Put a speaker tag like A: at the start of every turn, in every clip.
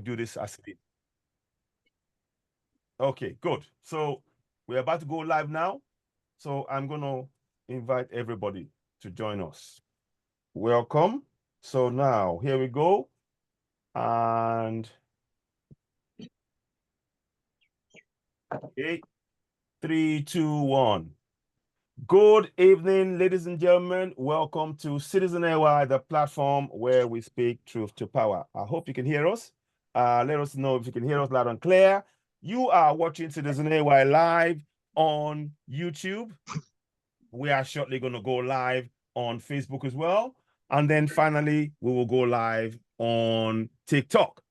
A: do this as it. Okay, good. So we're about to go live now. So I'm going to invite everybody to join us. Welcome. So now here we go. And okay, 3, 2, 1. Good evening, ladies and gentlemen. Welcome to Citizen AY, the platform where we speak truth to power. I hope you can hear us. Let us know if you can hear us loud and clear. You are watching Citizen AY live on YouTube. We are shortly going to go live on Facebook as well. And then finally, we will go live on TikTok.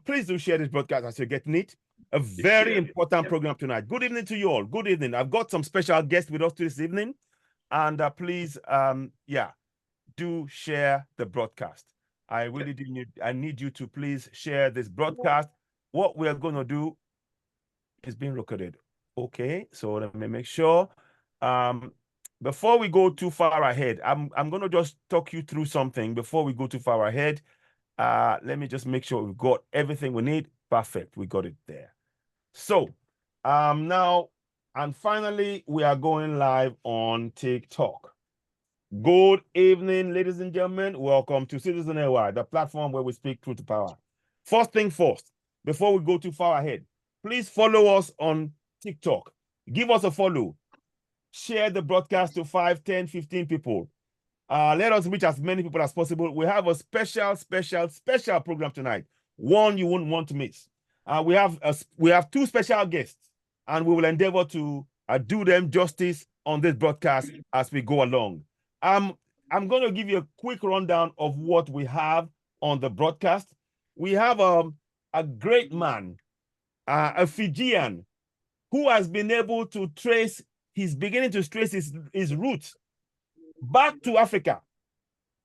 A: Please do share this broadcast as you're getting it. A very important program tonight. Good evening to you all. Good evening. I've got some special guests with us this evening. And please, do share the broadcast. I really do need you to please share this broadcast. What we are going to do is being recorded. Okay, so let me make sure. Before we go too far ahead, I'm going to just talk you through something before we go too far ahead. Let me just make sure we've got everything we need. Perfect, we got it there. So now, and finally, we are going live on TikTok. Good evening, ladies and gentlemen. Welcome to Citizen AY, the platform where we speak truth to power. First thing first, before we go too far ahead, please follow us on TikTok. Give us a follow. Share the broadcast to 5, 10, 15 people. Let us reach as many people as possible. We have a special program tonight. One you wouldn't want to miss. We have 2 special guests, and we will endeavor to do them justice on this broadcast as we go along. I'm going to give you a quick rundown of what we have on the broadcast. We have a great man, a Fijian, who has been able to trace, he's beginning to trace his roots back to Africa,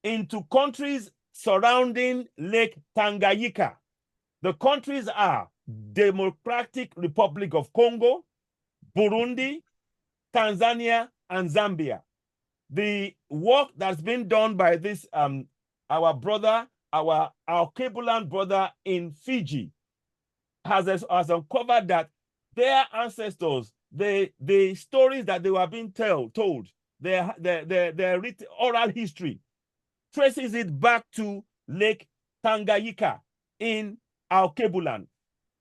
A: into countries surrounding Lake Tanganyika. The countries are Democratic Republic of Congo, Burundi, Tanzania, and Zambia. The work that's been done by this our brother, our Alkebulan brother in Fiji, has uncovered that their ancestors, the stories that they were being told, their oral history, traces it back to Lake Tanganyika in Alkebulan.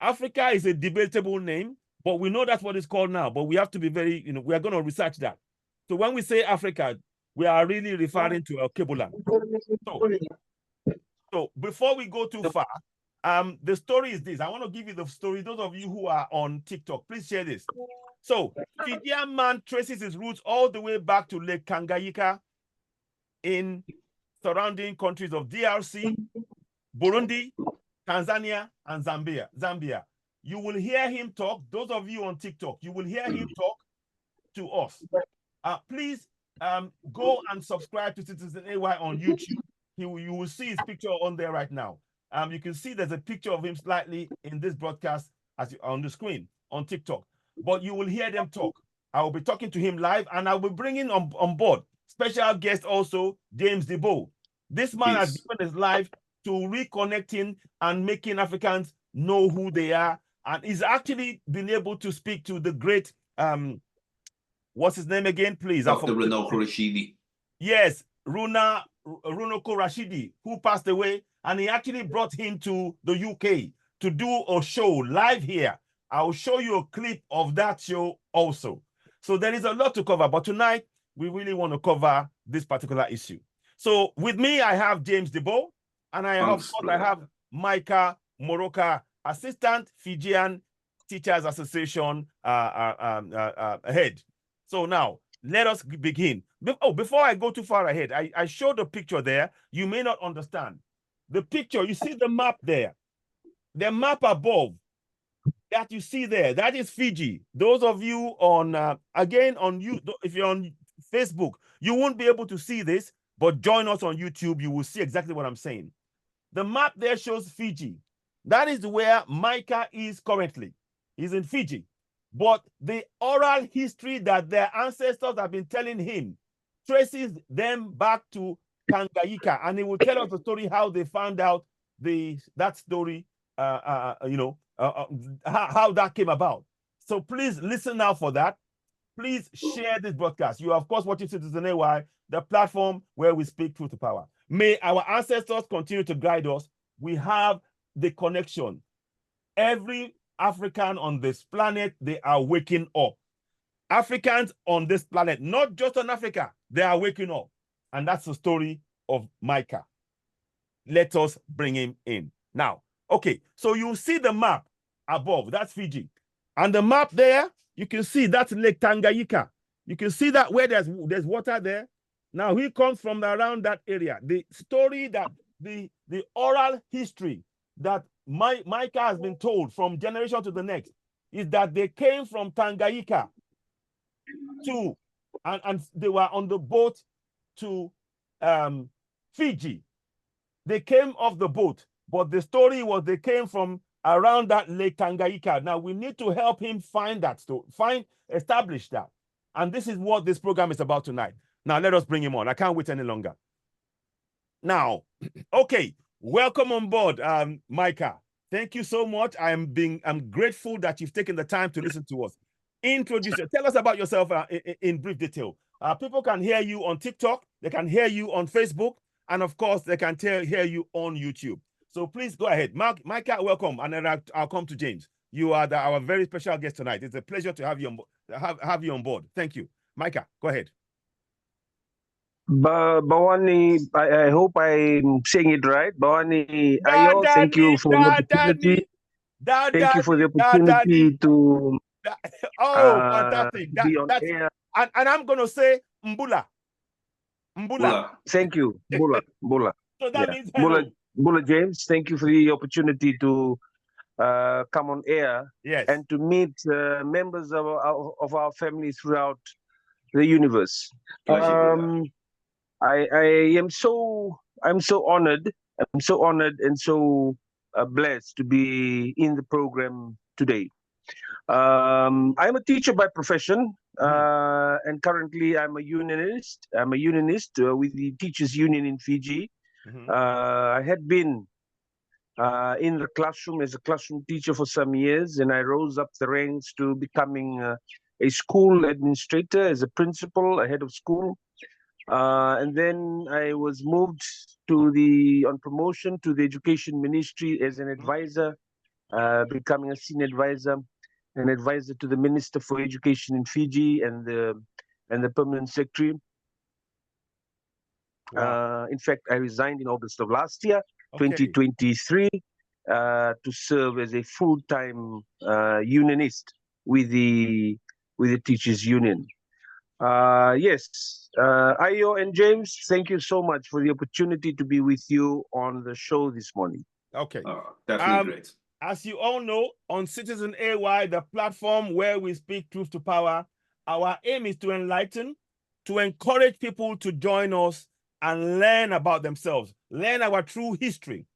A: Africa is a debatable name, but we know that's what it's called now. But we have to be very, we are going to research that. So when we say Africa, we are really referring to Alkebulan. So before we go too far, the story is this. I want to give you the story. Those of you who are on TikTok, please share this. So Fijian man traces his roots all the way back to Lake Tanganyika in surrounding countries of DRC, Burundi, Tanzania, and Zambia. You will hear him talk. Those of you on TikTok, you will hear him talk to us. Please go and subscribe to Citizen AY on YouTube. You will see his picture on there right now. You can see there's a picture of him slightly in this broadcast on the screen on TikTok. But you will hear them talk. I will be talking to him live, and I will be bringing on board special guest also, James Deo. This man has given his life to reconnecting and making Africans know who they are. And he's actually been able to speak to the great, what's his name again, please?
B: Dr. Runoko Rashidi.
A: Yes, Runoko Rashidi, who passed away, and he actually brought him to the UK to do a show live here. I'll show you a clip of that show also. So there is a lot to cover, but tonight we really want to cover this particular issue. So with me, I have James Deo, and I have Micah Moroka, Assistant Fijian Teachers Association head. So now, let us begin. Before I go too far ahead, I showed a picture there. You may not understand. The picture, you see the map there. The map above that you see there, that is Fiji. Those of you on, if you're on Facebook, you won't be able to see this, but join us on YouTube. You will see exactly what I'm saying. The map there shows Fiji. That is where Micah is currently. He's in Fiji. But the oral history that their ancestors have been telling him traces them back to Tanganyika. And he will tell us the story how they found out that story how that came about. So please listen now for that. Please share this broadcast. You are, of course, watching Citizen AY, the platform where we speak truth to power. May our ancestors continue to guide us. We have the connection. Every African on this planet, they are waking up. Africans on this planet, not just on Africa, they are waking up. And that's the story of Micah. Let us bring him in. Now, okay, so you see the map above, that's Fiji. And the map there, you can see that's Lake Tanganyika. You can see that where there's water there. Now, he comes from around that area. The story that, the oral history that Micah has been told from generation to the next is that they came from Tanganyika to, and they were on the boat to Fiji. They came off the boat, but the story was they came from around that Lake Tanganyika. Now we need to help him find that story, establish that. And this is what this program is about tonight. Now let us bring him on. I can't wait any longer. Now, okay, welcome on board, Micah. Thank you so much. I'm grateful that you've taken the time to listen to us. Introduce yourself. Tell us about yourself in brief detail. People can hear you on TikTok. They can hear you on Facebook. And of course, they can hear you on YouTube. So please go ahead. Micah, welcome. And then I'll come to James. You are our very special guest tonight. It's a pleasure to have you have you on board. Thank you. Micah, go ahead.
B: Bawani, I hope I'm saying it right. Bawani Ayo, thank you for the opportunity. Thank you for the opportunity to
A: fantastic.
B: Be on air.
A: And I'm going to say Mbula. Mbula.
B: Thank you. Mbula.
A: So that means hello.
B: Mbula James, thank you for the opportunity to come on air,
A: yes,
B: and to meet members of our family throughout the universe. I'm so honored. I'm so honored and so blessed to be in the program today. I'm a teacher by profession, and currently I'm a unionist. I'm a unionist with the Teachers Union in Fiji. I had been in the classroom as a classroom teacher for some years, and I rose up the ranks to becoming a school administrator, as a principal, a head of school. And then I was moved on promotion to the Education Ministry as an advisor, becoming a senior advisor, an advisor to the Minister for Education in Fiji and the Permanent Secretary.
A: Wow.
B: In fact, I resigned in August of last year, 2023, to serve as a full-time unionist with the Teachers Union. Yes, Ayo and James, thank you so much for the opportunity to be with you on the show this morning.
A: Okay.
C: Definitely great.
A: As you all know, on Citizen AY, the platform where we speak truth to power, our aim is to enlighten, to encourage people to join us and learn about themselves, learn our true history.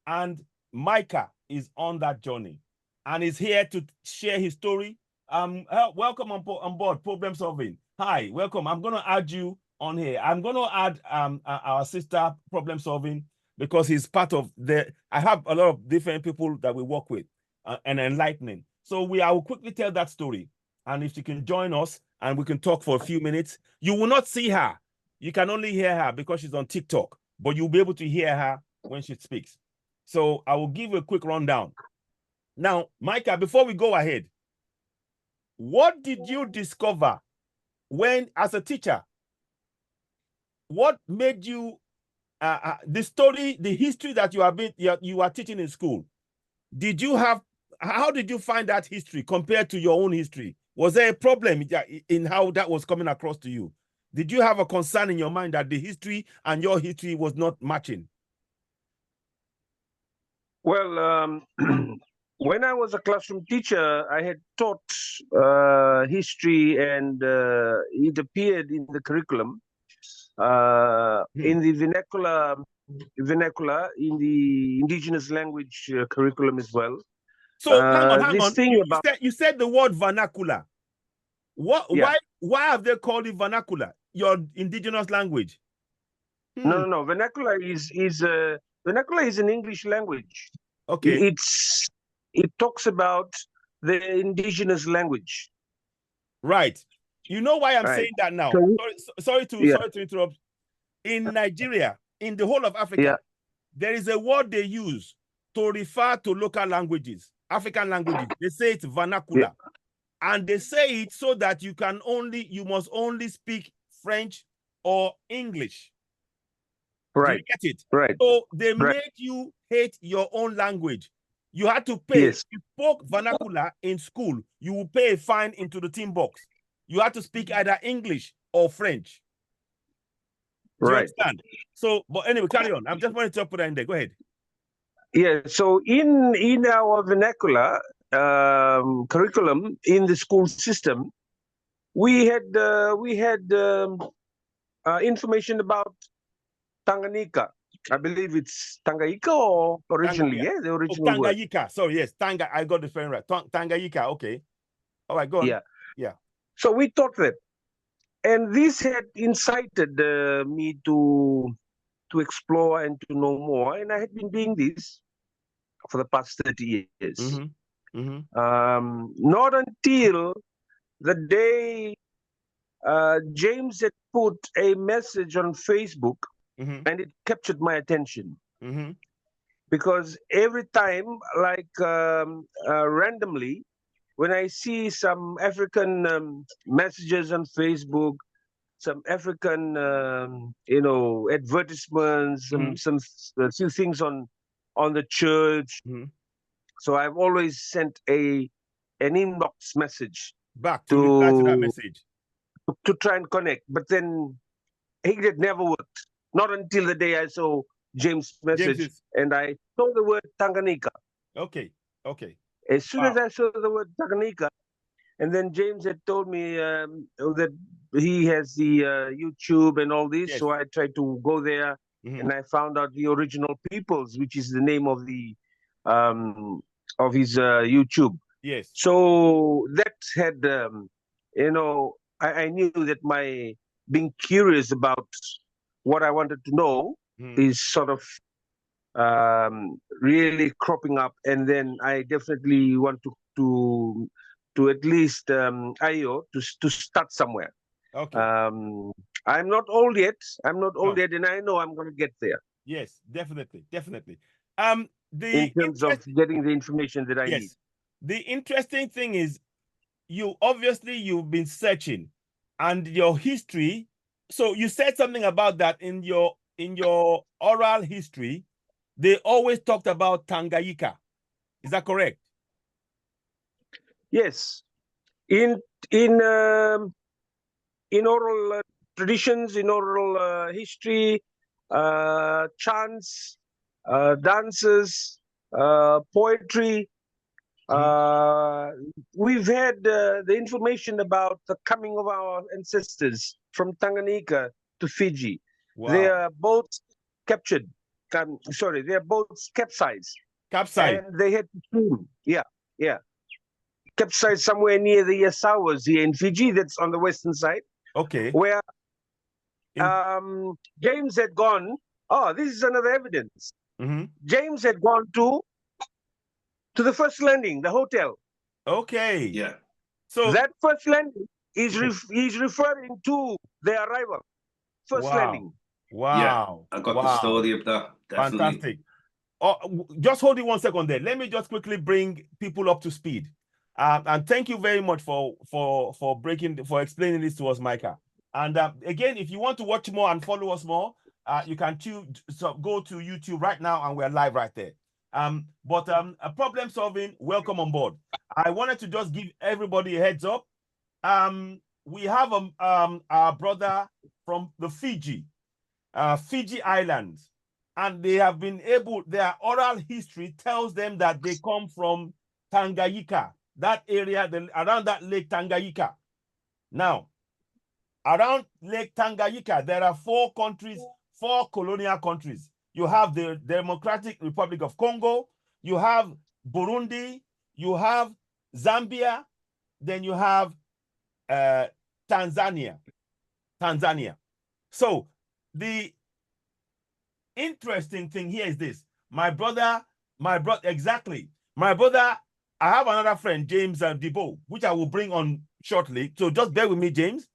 A: And Micah is on that journey and is here to share his story. Welcome on board Problem Solving. Hi, welcome. I'm going to add you on here. I'm going to add our sister Problem Solving, because he's part of I have a lot of different people that we work with and enlightening. So I will quickly tell that story. And if you can join us and we can talk for a few minutes, you will not see her. You can only hear her because she's on TikTok, but you'll be able to hear her when she speaks. So I will give you a quick rundown. Now, Micah, before we go ahead, what did you discover when, as a teacher, what made you the story, the history that you are teaching in school? How did you find that history compared to your own history? Was there a problem in how that was coming across to you? Did you have a concern in your mind that the history and your history was not matching?
B: Well, when I was a classroom teacher, I had taught history, and it appeared in the curriculum, in the vernacular, in the indigenous language curriculum as well.
A: So hang on. You said the word vernacular. What? Yeah. Why have they called it vernacular? Your indigenous language?
B: No. Vernacular is an English language.
A: Okay.
B: It talks about the indigenous language.
A: Right. You know why I'm
B: Right.
A: saying that now?
B: So,
A: Sorry
B: yeah,
A: to interrupt. In Nigeria, in the whole of Africa,
B: yeah,
A: there is a word they use to refer to local languages, African languages. They say it's vernacular.
B: yeah.
A: And they say it so that you must only speak French or English. Do you
B: Right,
A: get it?
B: right,
A: So they
B: right.
A: make you hate your own language. You had to pay.
B: Yes,
A: If you spoke vernacular in school, you will pay a fine into the tin box. You had to speak either English or French. Do you
B: right.
A: understand? So, but anyway, carry on. I'm just wanting to put that in there. Go ahead.
B: Yeah. So in our vernacular curriculum in the school system, we had information about Tanganyika. I believe it's Tanganyika or originally,
A: Yeah.
B: the
A: Oh,
B: original word.
A: Tanganyika. Sorry, yes. I got the friend right. Tanganyika. Okay. All right, go on.
B: Yeah.
A: Yeah.
B: So we taught that, and this had incited me to explore and to know more. And I had been doing this for the past 30 years. Not until the day James had put a message on Facebook, and it captured my attention. Because every time, like randomly, when I see some African messages on Facebook, some African, advertisements, some few things on the church. So I've always sent an inbox message
A: Back to reply to that
B: to
A: message.
B: to try and connect, but then it never worked. Not until the day I saw James' message and I saw the word Tanganyika.
A: Okay.
B: As soon as I saw the word Tanganyika, and then James had told me that he has the YouTube and all this, so I tried to go there, and I found out the Original Peoples, which is the name of the of his YouTube.
A: Yes.
B: So that had, I knew that my being curious about what I wanted to know is sort of really cropping up, and then I definitely want to at least IO to start somewhere.
A: Okay.
B: I'm not old yet. And I know I'm going to get there.
A: Yes, definitely.
B: In terms of getting the information that I need.
A: The interesting thing is, you've been searching, and your history. So you said something about that in your oral history. They always talked about Tanganyika. Is that correct?
B: Yes. In oral traditions, in oral history, chants, dances, poetry. We've had the information about the coming of our ancestors from Tanganyika to Fiji.
A: Wow.
B: They are both captured. They are both capsized.
A: Capsized.
B: And they had to swim. Yeah. Capsized somewhere near the Yasawas here in Fiji. That's on the western side.
A: Okay.
B: Where James had gone. Oh, this is another evidence. James had gone to the first landing, the hotel.
A: Okay.
C: Yeah.
B: So that first landing is referring to their arrival. First landing.
A: Wow.
C: Yeah, I got the story of that. Definitely.
A: Fantastic. Oh, just hold it 1 second there. Let me just quickly bring people up to speed. And thank you very much for explaining this to us, Micah. And again, if you want to watch more and follow us more, you can go to YouTube right now, and we're live right there. But a problem solving, welcome on board. I wanted to just give everybody a heads up. We have our brother from the Fiji Islands, and they have been able, their oral history tells them that they come from Tanganyika, that area, around that Lake Tanganyika. Now, around Lake Tanganyika, there are 4 colonial countries. You have the Democratic Republic of Congo, you have Burundi, you have Zambia, then you have Tanzania. So the interesting thing here is this. My brother My brother, exactly. My brother, I have another friend, James Deo, which I will bring on shortly. So just bear with me, James.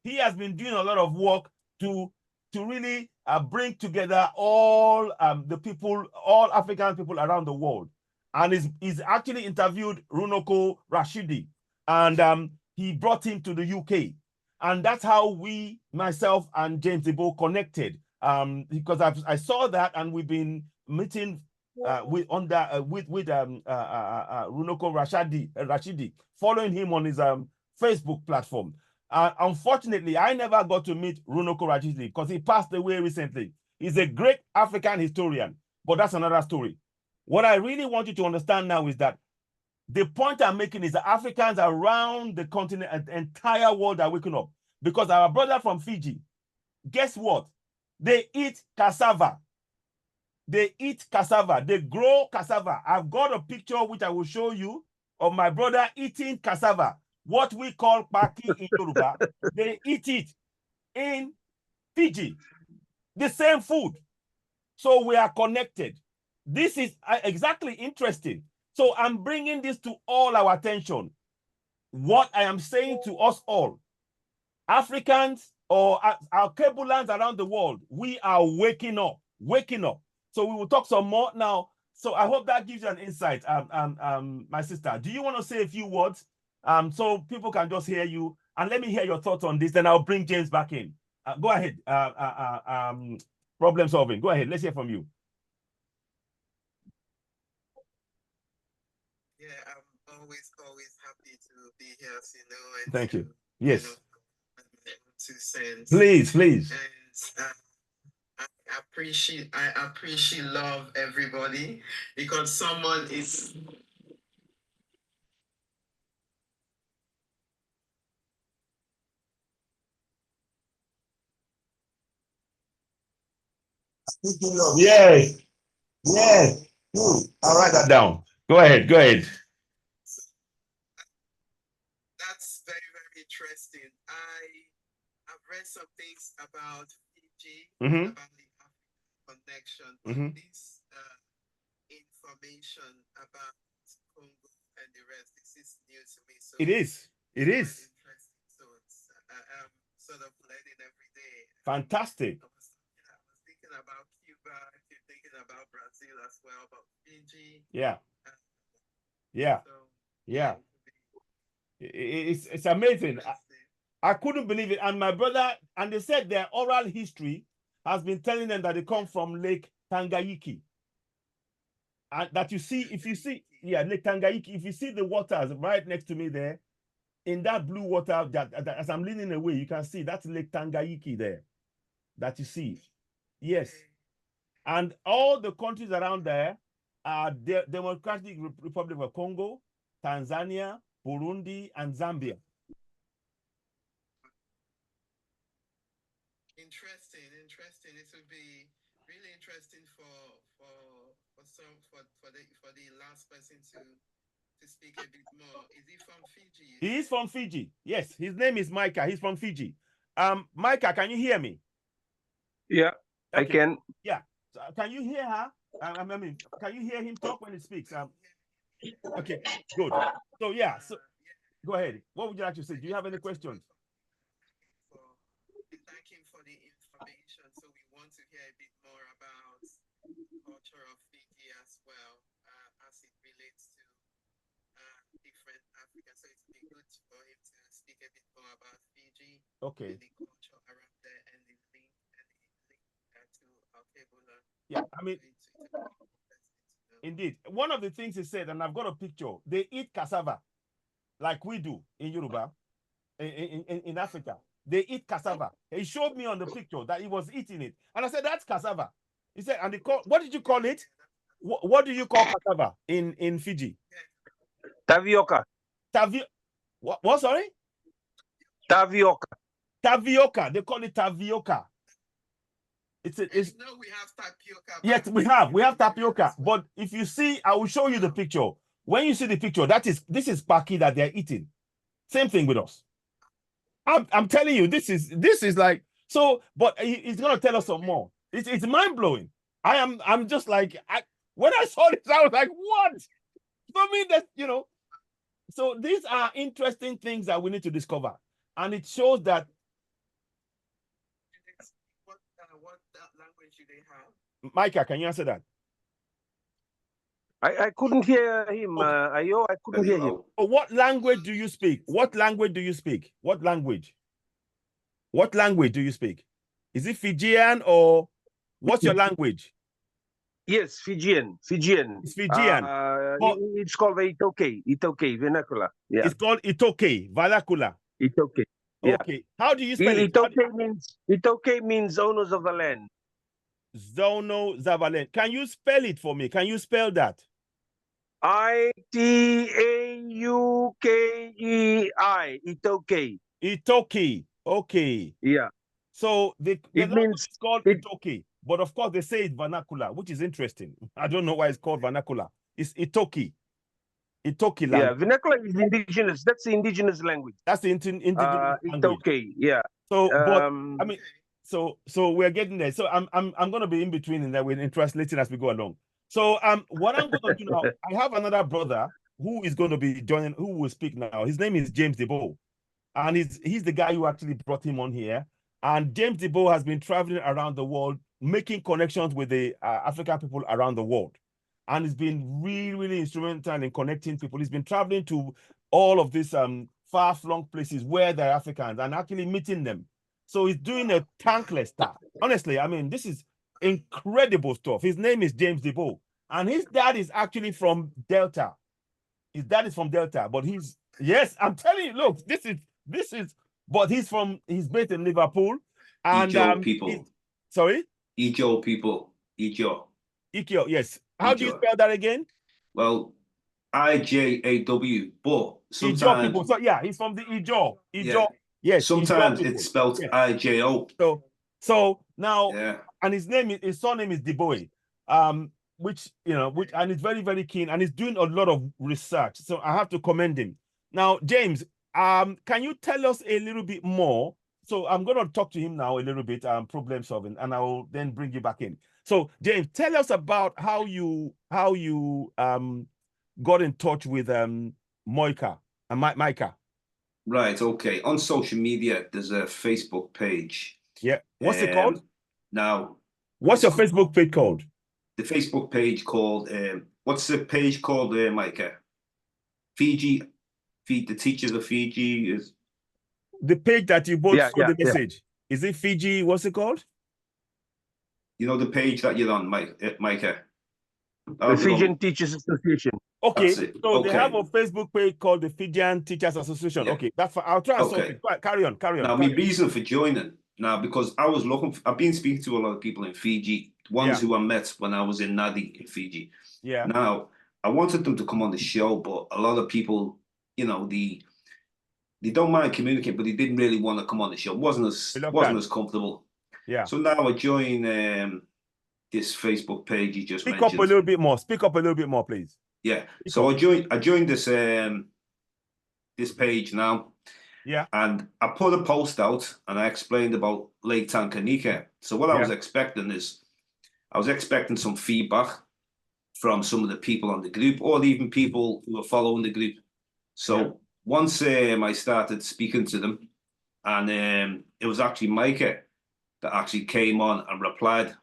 A: He has been doing a lot of work to really bring together all the people, all African people around the world. And he's actually interviewed Runoko Rashidi, and he brought him to the UK. And that's how we, myself and James Diboe, connected. Because I saw that, and we've been meeting with Runoko Rashidi, following him on his Facebook platform. Unfortunately, I never got to meet Runoko Rashidi because he passed away recently. He's a great African historian, but that's another story. What I really want you to understand now is that the point I'm making is that Africans around the continent, the entire world are waking up, because our brother from Fiji, guess what? They eat cassava. They eat cassava. They grow cassava. I've got a picture which I will show you of my brother eating cassava, what we call paki in Yoruba. They eat it in Fiji. The same food. So we are connected. This is exactly interesting. So I'm bringing this to all our attention. What I am saying to us all, Africans or our cable lands around the world, we are waking up, waking up. So we will talk some more now. So I hope that gives you an insight, my sister. Do you want to say a few words so people can just hear you? And let me hear your thoughts on this, then I'll bring James back in. Go ahead, problem solving. Go ahead, let's hear from you.
D: Yeah, I'm always happy to be here, you know. And
A: thank you. Yes. You
D: know, 2 cents.
A: Please, please.
D: And I appreciate love everybody, because someone is
A: Yes. Yes. I'll write that down. Go ahead. Go ahead.
D: That's very, very interesting. I've read some things about Fiji, about the African connection, but this information about Congo and the rest, this is new to me. So
A: it is. It is.
D: Interesting. So it's, I'm sort of learning every day.
A: Fantastic.
D: I was thinking about Cuba, thinking about Brazil as well, about Fiji.
A: Yeah. Yeah. So, yeah. It's amazing. I couldn't believe it. And my brother, and they said their oral history has been telling them that they come from Lake Tanganyika. And that you see, if you see, yeah, Lake Tanganyika, if you see the waters right next to me there, in that blue water, that as I'm leaning away, you can see that's Lake Tanganyika there, that you see. Yes. And all the countries around there are the Democratic Republic of Congo, Tanzania, Burundi, and Zambia.
D: Interesting. It would be really interesting for the last person to speak a bit more. Is he from Fiji?
A: He is from Fiji. Yes, his name is Micah. He's from Fiji. Micah, can you hear me?
B: Yeah, okay. I can.
A: Yeah. So, can you hear her? I mean, can you hear him talk when he speaks? Okay, good. So yeah, so go ahead. What would you like to say? Do you have any questions?
D: Thank him for the information. So we want to hear a bit more about culture of Fiji as well, as it relates to different Africans. So it would be good for him to speak a bit more about Fiji.
A: Okay.
D: And the culture around there, and the link to our cable.
A: Yeah, I mean, indeed. One of the things he said, and I've got a picture, they eat cassava like we do in Yoruba, in Africa. They eat cassava. He showed me on the picture that he was eating it. And I said, that's cassava. He said, and what did you call it? What do you call cassava in Fiji?
B: Tavioka.
A: What, sorry?
B: Tavioka.
A: Tavioka. They call it tavioka. It's
D: no, we have tapioca.
A: Yes, we have tapioca. But if you see, I will show you the picture. When you see the picture, this is paki that they're eating. Same thing with us. I'm telling you, this is like so. But he's gonna tell us some more. It's mind blowing. I'm just like When I saw this, I was like, what? For me, that's, so these are interesting things that we need to discover. And it shows that.
D: What language do they have?
A: Micah, can you answer that?
B: I couldn't hear him, Ayo. I couldn't hear him.
A: Oh, what language do you speak? What language do you speak? What language? What language do you speak? Is it Fijian or what's your language?
B: Yes, Fijian.
A: It's Fijian.
B: It's called the Itoke vernacular. Yeah.
A: It's called Itoke vernacular.
B: Itoke. Yeah.
A: Okay. How do you spell it?
B: Itoke means owners of the land.
A: Zono Zavalen. Can you spell it for me? Can you spell that?
B: Itaukei. Itoke.
A: Itoke. Okay.
B: Yeah.
A: So the language
B: means
A: is called Itoke, but of course they say it's vernacular, which is interesting. I don't know why it's called vernacular. It's Itoke. Itoke language.
B: Yeah, vernacular is indigenous. That's the indigenous language.
A: That's the indigenous language.
B: Itoke. Yeah.
A: So, but I mean, so we're getting there. So I'm going to be in between and that we're translating as we go along. So what I'm going to do now, I have another brother who is going to be joining, who will speak now. His name is James Deo, and he's the guy who actually brought him on here. And James Deo has been traveling around the world, making connections with the African people around the world, and he's been really, really instrumental in connecting people. He's been traveling to all of these far-flung places where they're Africans and actually meeting them. So he's doing a thankless stuff. Honestly, I mean, this is incredible stuff. His name is James Deo, and his dad is actually from Delta. His dad is from Delta, but yes, I'm telling you, look, this is, but he's based in Liverpool. And
C: Ijo people.
A: Sorry?
C: Ijo people. Ijo,
A: yes. How do you spell that again?
C: Well, IJAW, but sometimes
A: Ijo people. So yeah, he's from the Ijo.
C: Yeah.
A: Yes.
C: Sometimes it's spelled IJO.
A: So now,
C: yeah.
A: And his surname is Diboe, which and he's very, very keen, and he's doing a lot of research. So I have to commend him. Now, James, can you tell us a little bit more? So I'm going to talk to him now a little bit, problem solving, and I will then bring you back in. So James, tell us about how you got in touch with Micah.
C: Right. Okay. On social media, there's a Facebook page.
A: Yeah. What's it called?
C: Now,
A: what's your Facebook page called?
C: The Facebook page called what's the page called, Micah? Fiji. The Teachers of Fiji is
A: the page that you both saw the message. Yeah. Is it Fiji? What's it called?
C: You know the page that you're on, Micah.
B: The Fijian Teachers Association.
A: Okay, so they have a Facebook page called the Fijian Teachers Association. Yeah. Okay, that's fine. I'll try and solve it. Carry on.
C: Now, my reason for joining because I was I've been speaking to a lot of people in Fiji, ones who I met when I was in Nadi in Fiji.
A: Yeah.
C: Now, I wanted them to come on the show, but a lot of people, they don't mind communicating, but they didn't really want to come on the show. Wasn't as comfortable.
A: Yeah.
C: So now I join this Facebook page you just mentioned.
A: Speak up a little bit more. Speak up a little bit more, please.
C: Yeah. So I joined this this page now.
A: Yeah.
C: And I put a post out and I explained about Lake Tanganyika. So what I was expecting is I was expecting some feedback from some of the people on the group, or even people who are following the group. So once I started speaking to them, and it was actually Micah that actually came on and replied.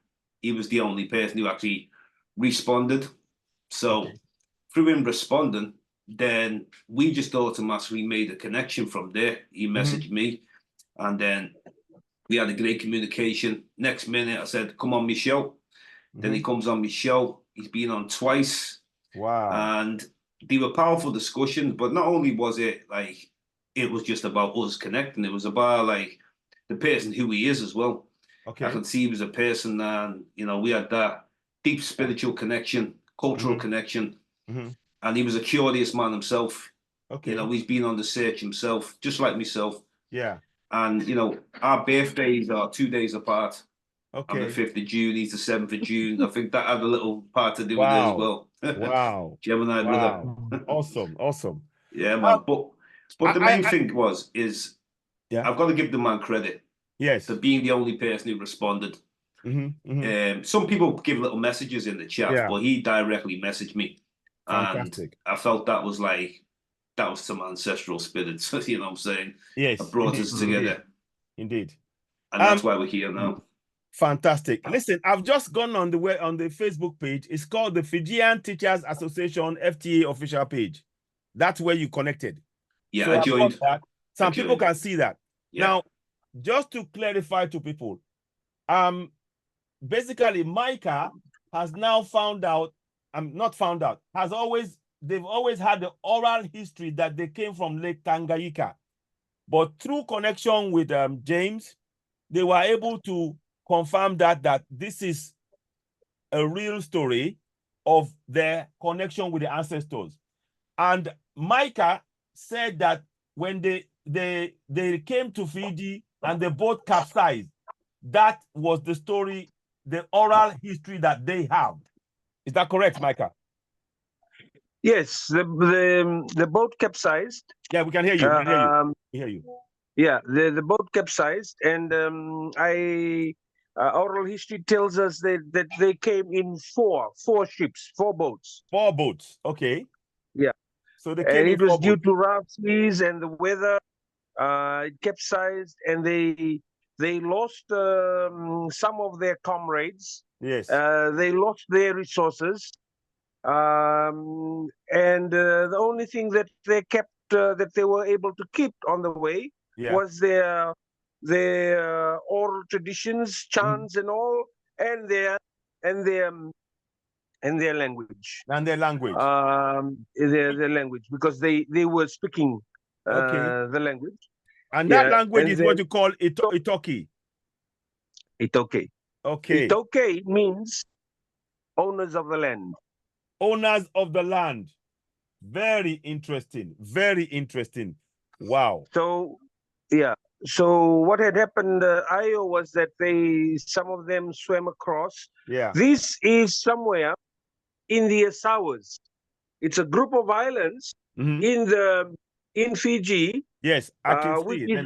C: He was the only person who actually responded. So through him responding, then we just automatically made a connection from there. He messaged me, and then we had a great communication. Next minute, I said, "Come on my show." Then he comes on my show. He's been on twice.
A: Wow.
C: And they were powerful discussions, but not only was it like, it was just about us connecting, it was about like the person who he is as well.
A: Okay.
C: I could see he was a person, and we had that deep spiritual connection, cultural connection. And he was a curious man himself.
A: Okay.
C: He's been on the search himself, just like myself.
A: Yeah.
C: And our birthdays are 2 days apart.
A: Okay.
C: I'm the 5th of June, he's the 7th of June. I think that had a little part to do with it as well.
A: Wow.
C: Gemini brother.
A: Awesome.
C: Yeah, man. But the main thing is I've got to give the man credit.
A: Yes.
C: For being the only person who responded. Some people give little messages in the chat,
A: Yeah.
C: but he directly messaged me.
A: Fantastic.
C: And I felt that was some ancestral spirit, you know what I'm saying?
A: Yes.
C: That brought us together.
A: Indeed.
C: And that's why we're here now.
A: Fantastic. Listen, I've just gone on the Facebook page. It's called the Fijian Teachers Association FTA official page. That's where you connected.
C: Yeah,
A: so
C: I joined.
A: Some people can see that.
C: Yeah.
A: Now, just to clarify to people, basically Micah has now found out, they've always had the oral history that they came from Lake Tanganyika. But through connection with James, they were able to confirm that this is a real story of their connection with the ancestors. And Micah said that when they came to Fiji and the boat capsized, that was the story, the oral history that they have. Is that correct, Micah?
B: Yes, the boat capsized.
A: Yeah, we can hear you. We hear you.
B: Yeah, the boat capsized, and oral history tells us that they came in four ships, 4 boats.
A: 4 boats. Okay.
B: Yeah.
A: So they came.
B: And it was due to rough seas and the weather. It capsized, and they lost some of their comrades.
A: Yes.
B: They lost their resources, and the only thing that they kept, that they were able to keep on the way, was their oral traditions, chants, and all, and their language.
A: And their language.
B: Their language, because they were speaking the language.
A: And that language is what you call Itoki.
B: Itoke.
A: Okay.
B: Itoke means owners of the land.
A: Owners of the land. Very interesting. Very interesting. Wow.
B: So, yeah. So what had happened, Ayo, was that some of them swam across.
A: Yeah.
B: This is somewhere in the Azores. It's a group of islands in Fiji.
A: Yes, I can see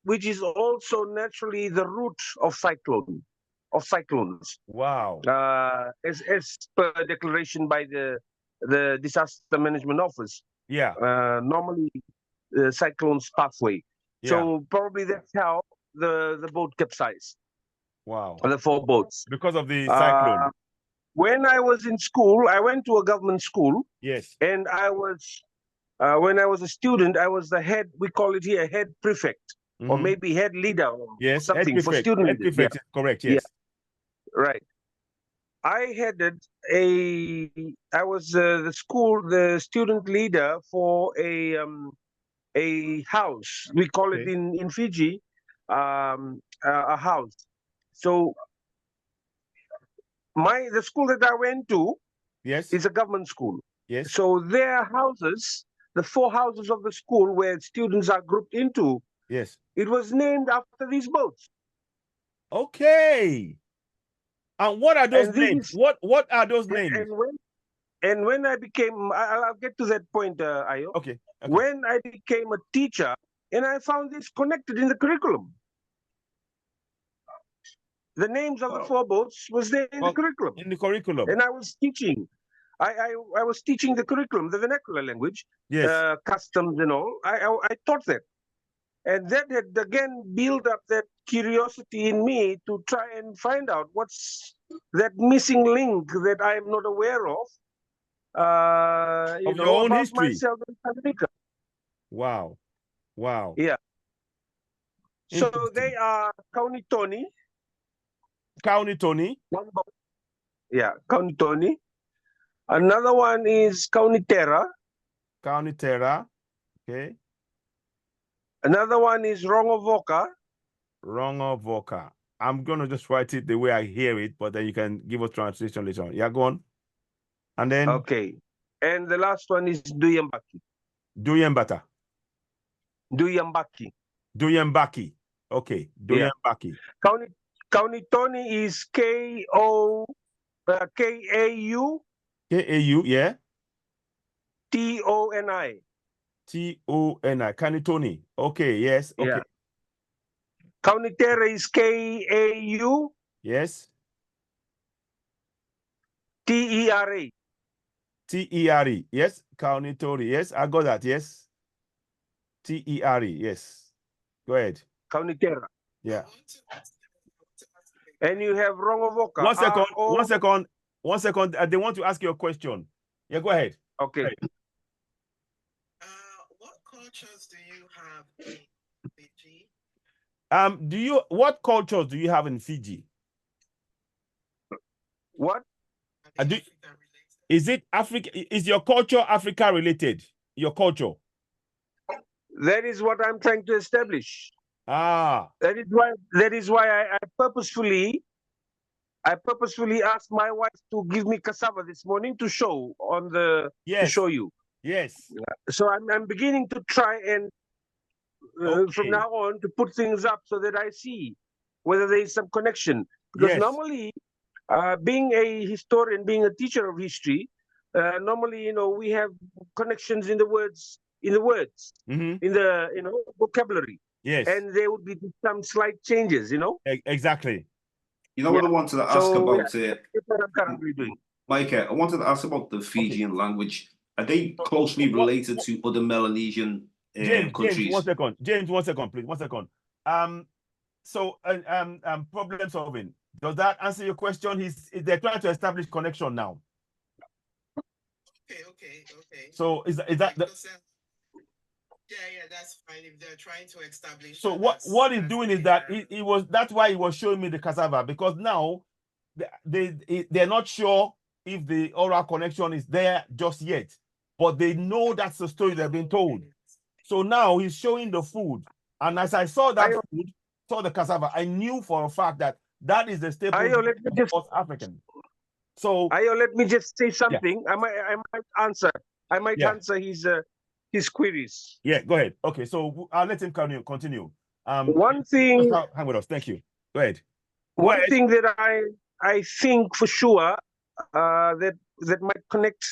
B: which is also naturally the root of cyclones.
A: Wow.
B: As per declaration by the Disaster Management Office.
A: Yeah.
B: Normally cyclones pathway. Yeah. So probably that's how the boat capsized.
A: Wow.
B: The 4 boats.
A: Because of the cyclone.
B: When I was in school, I went to a government school.
A: Yes.
B: And I was, when I was a student, I was the head, we call it here, head prefect, or maybe head leader, or something for student leaders.
A: Prefect, yeah. Correct, yes.
B: Yeah. Right. I headed I was the student leader for a house. We call it in Fiji, a house. So the school that I went to is a government school.
A: Yes.
B: So their houses, the 4 houses of the school where students are grouped into, it was named after these boats.
A: Okay. And what are those names? What are those names?
B: And when I became, I'll get to that point, Ayo.
A: Okay.
B: When I became a teacher, and I found this connected in the curriculum. The names of the 4 boats was there in the curriculum.
A: In the curriculum.
B: And I was teaching. I was teaching the curriculum, the vernacular language, customs and all. I taught that. And that had again built up that curiosity in me to try and find out what's that missing link that I'm not aware of.
A: Your own
B: about
A: history.
B: Myself in Tanganyika.
A: Wow. Wow.
B: Yeah. So they are Kaunitoni.
A: Kaunitoni.
B: Yeah, Kaunitoni. Another one is Kaunitera.
A: Kaunitera. Okay.
B: Another one is Rongovoka.
A: Rongovoka. I'm going to just write it the way I hear it, but then you can give a translation later on. Yeah, go on. And then?
B: Okay. And the last one is Duyambaki.
A: Duyambata.
B: Duyambaki.
A: Duyambaki. Okay. Duyambaki.
B: Yeah. Kaunitoni is K-A-U.
A: K-A-U, yeah.
B: T-O-N-I.
A: T-O-N-I. Kaunitoni. Okay, yes. Okay.
B: Yeah. Kaunitera is K-A-U.
A: Yes.
B: T-E-R-A.
A: T-E-R-E. Yes. Kaunitori. Yes, I got that. Yes. T-E-R-E. Yes. Go ahead.
B: Kaunitera.
A: Yeah.
B: And you have Rongovoka.
A: 1 second.
B: R-O.
A: 1 second. 1 second. They want to ask you a question. Yeah, go ahead.
B: Okay.
A: Go ahead.
D: What cultures do you have in Fiji?
A: What cultures do you have in Fiji?
B: What?
D: Are they African related?
A: Is it Africa? Is your culture Africa related? Your culture?
B: That is what I'm trying to establish.
A: Ah.
B: That is why I purposefully asked my wife to give me cassava this morning to show on the
A: Yes.
B: to show you.
A: Yes.
B: So I'm beginning to try and from now on to put things up so that I see whether there is some connection. Because
A: Yes.
B: normally, being a historian, being a teacher of history, normally, you know, we have connections in the words, in the vocabulary.
A: Yes.
B: And there would be some slight changes, you know.
A: Exactly.
C: You know what I wanted to ask about
B: that's what I'm currently doing.
C: Micah, I wanted to ask about the Fijian language. Are they closely related to other Melanesian countries?
A: James, 1 second. James, 1 second, please. 1 second. Problem solving. Does that answer your question? They're trying to establish connection now.
D: Okay.
A: So is that
D: yeah, that's fine if they're trying to establish.
A: So what he's doing is that that's why he was showing me the cassava, because now they're not sure if the oral connection is there just yet, but they know that's the story they've been told. So now he's showing the food, and as I saw that food, saw the cassava, I knew for a fact that is the staple of African. So
B: Ayo, let me just say something. Yeah. I might answer. I might answer his queries.
A: Yeah, go ahead. Okay, so I'll let him continue.
B: One thing.
A: Hang with us. Thank you. Go ahead.
B: One thing that I think for sure that might connect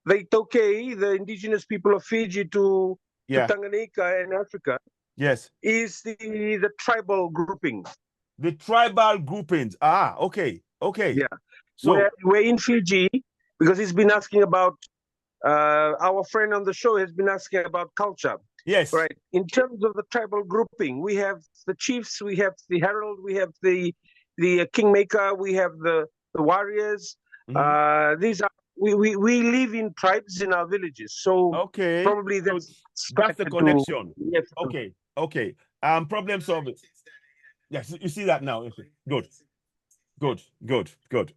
B: the Itoke, the indigenous people of Fiji, to Tanganyika and Africa.
A: Yes.
B: Is the tribal groupings.
A: The tribal groupings. Ah, okay.
B: Yeah.
A: So
B: we're in Fiji because he's been asking about. Our friend on the show has been asking about culture.
A: Yes.
B: Right. In terms of the tribal grouping, we have the chiefs, we have the herald, we have the kingmaker, we have the warriors. Mm-hmm. These are we live in tribes in our villages. So probably that's
A: the connection. Yes. Okay. Problem solving. Yes, you see that now. Good.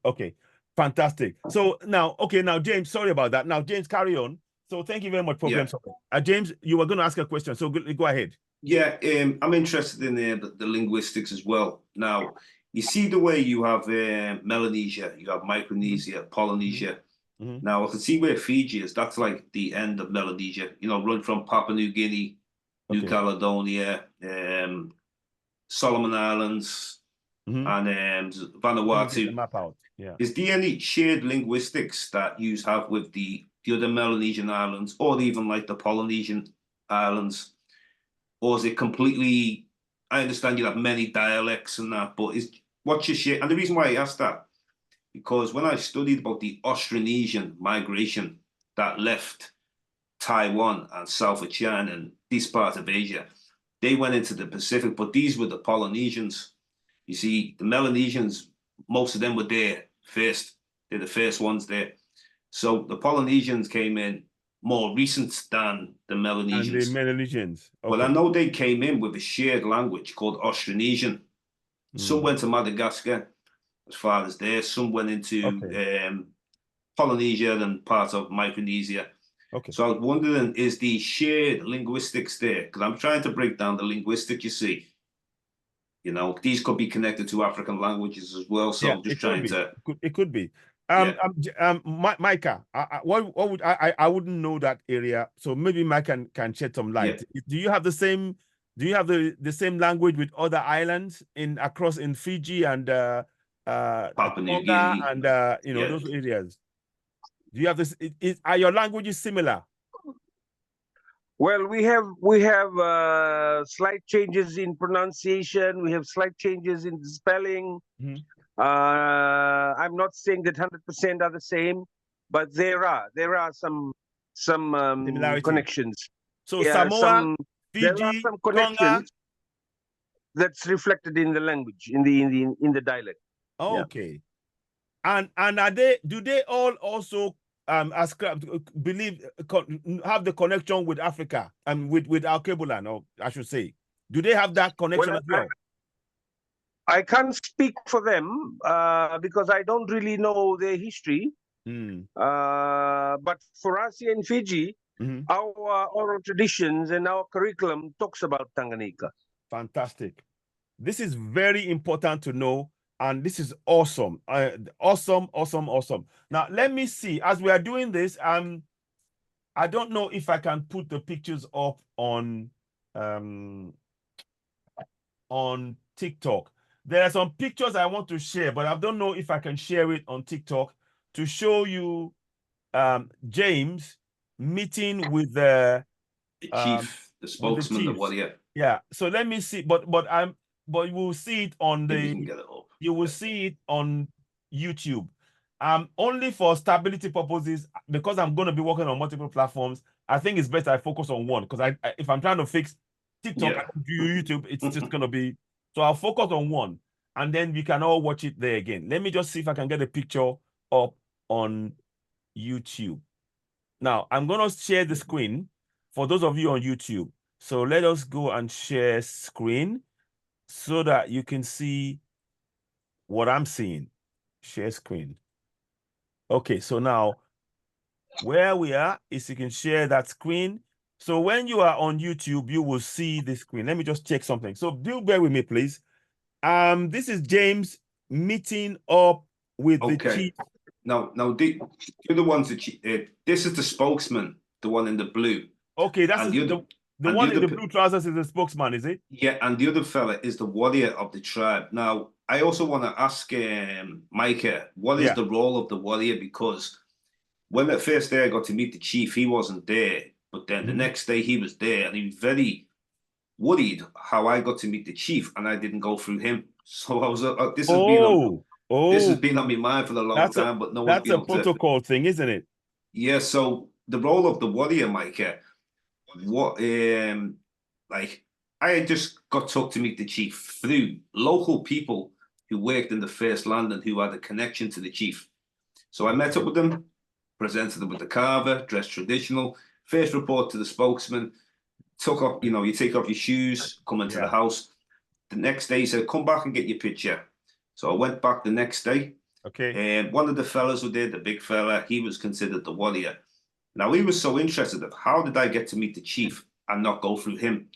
A: Okay. Fantastic. So now, James, sorry about that. Now, James, carry on. So thank you very much, problem solving. James, you were going to ask a question, so go ahead.
C: Yeah, I'm interested in the linguistics as well. Now, you see the way you have Melanesia, you have Micronesia, Polynesia. Mm-hmm. Now, I can see where Fiji is. That's like the end of Melanesia. You know, run from Papua New Guinea, New Caledonia, Solomon Islands, and Vanuatu.
A: Map out. Yeah.
C: Is there any shared linguistics that you have with the other Melanesian islands, or even like the Polynesian islands? Or is it completely, I understand you have many dialects and that, but what's your share? And the reason why I asked that, because when I studied about the Austronesian migration that left Taiwan and South of China and this part of Asia, they went into the Pacific, but these were the Polynesians. You see, the Melanesians, most of them were there first. They're the first ones there. So the Polynesians came in more recent than the Melanesians.
A: And the Melanesians. Okay.
C: Well, I know they came in with a shared language called Austronesian. Some went to Madagascar, as far as there. Some went into Polynesia and part of Micronesia.
A: Okay.
C: So I was wondering, is the shared linguistics there? Because I'm trying to break down the linguistic, you see. You know, these could be connected to African languages as well. So I'm just trying to.
A: It could be. Micah, what would I wouldn't know that area, so maybe Micah can shed some light. Yeah. Do you have the same? Do you have the same language with other islands across Fiji and
C: Papua New Guinea
A: and those areas? Do you have this? Are your languages similar?
B: Well, we have slight changes in pronunciation. We have slight changes in spelling.
A: Mhm.
B: I'm not saying that 100% are the same, but there are some
A: Similarity.
B: connections.
A: So
B: Yeah,
A: Samoa,
B: there are
A: Fiji,
B: some
A: Tonga.
B: connections that's reflected in the language, in the dialect.
A: Okay. And do they all also ascribe, believe, have the connection with Africa and with Alkebulan, or I should say, do they have that connection as well?
B: I can't speak for them because I don't really know their history. But for us here in Fiji, our oral traditions and our curriculum talks about Tanganyika.
A: Fantastic. This is very important to know, and this is awesome. Awesome. Now, let me see. As we are doing this, I don't know if I can put the pictures up on TikTok. There are some pictures I want to share, but I don't know if I can share it on TikTok to show you James meeting with the
C: chief, the spokesman, the warrior.
A: Yeah. So let me see, but you will see it on you will see it on YouTube. Only for stability purposes, because I'm going to be working on multiple platforms, I think it's better I focus on one, because if I'm trying to fix TikTok and YouTube, it's just going to be, so I'll focus on one, and then we can all watch it there again. Let me just see if I can get a picture up on YouTube. Now, I'm going to share the screen for those of you on YouTube. So let us go and share screen so that you can see what I'm seeing. Share screen. Okay, so now where we are is you can share that screen. So when you are on YouTube, you will see the screen. Let me just check something. So do bear with me, please. This is James meeting up with the chief.
C: Now, the other ones that this is the spokesman, the one in the blue.
A: Okay, that's the one in the blue trousers is the spokesman, is it?
C: Yeah, and the other fella is the warrior of the tribe. Now, I also want to ask Micah, what is the role of the warrior? Because when the first day I got to meet the chief, he wasn't there. But then the next day he was there, and he was very worried how I got to meet the chief, and I didn't go through him. So I was this has been on my mind for a long time, but no one's been able to.
A: That's a protocol thing, isn't it?
C: Yeah. So the role of the warrior, Micah, what like I just got took to meet the chief through local people who worked in the first land and who had a connection to the chief. So I met up with them, presented them with the carver, dressed traditional, first report to the spokesman, took off, you take off your shoes, come into the house. The next day he said, come back and get your picture. So I went back the next day.
A: Okay.
C: And one of the fellas who did, the big fella, he was considered the warrior. Now he was so interested of how did I get to meet the chief and not go through him?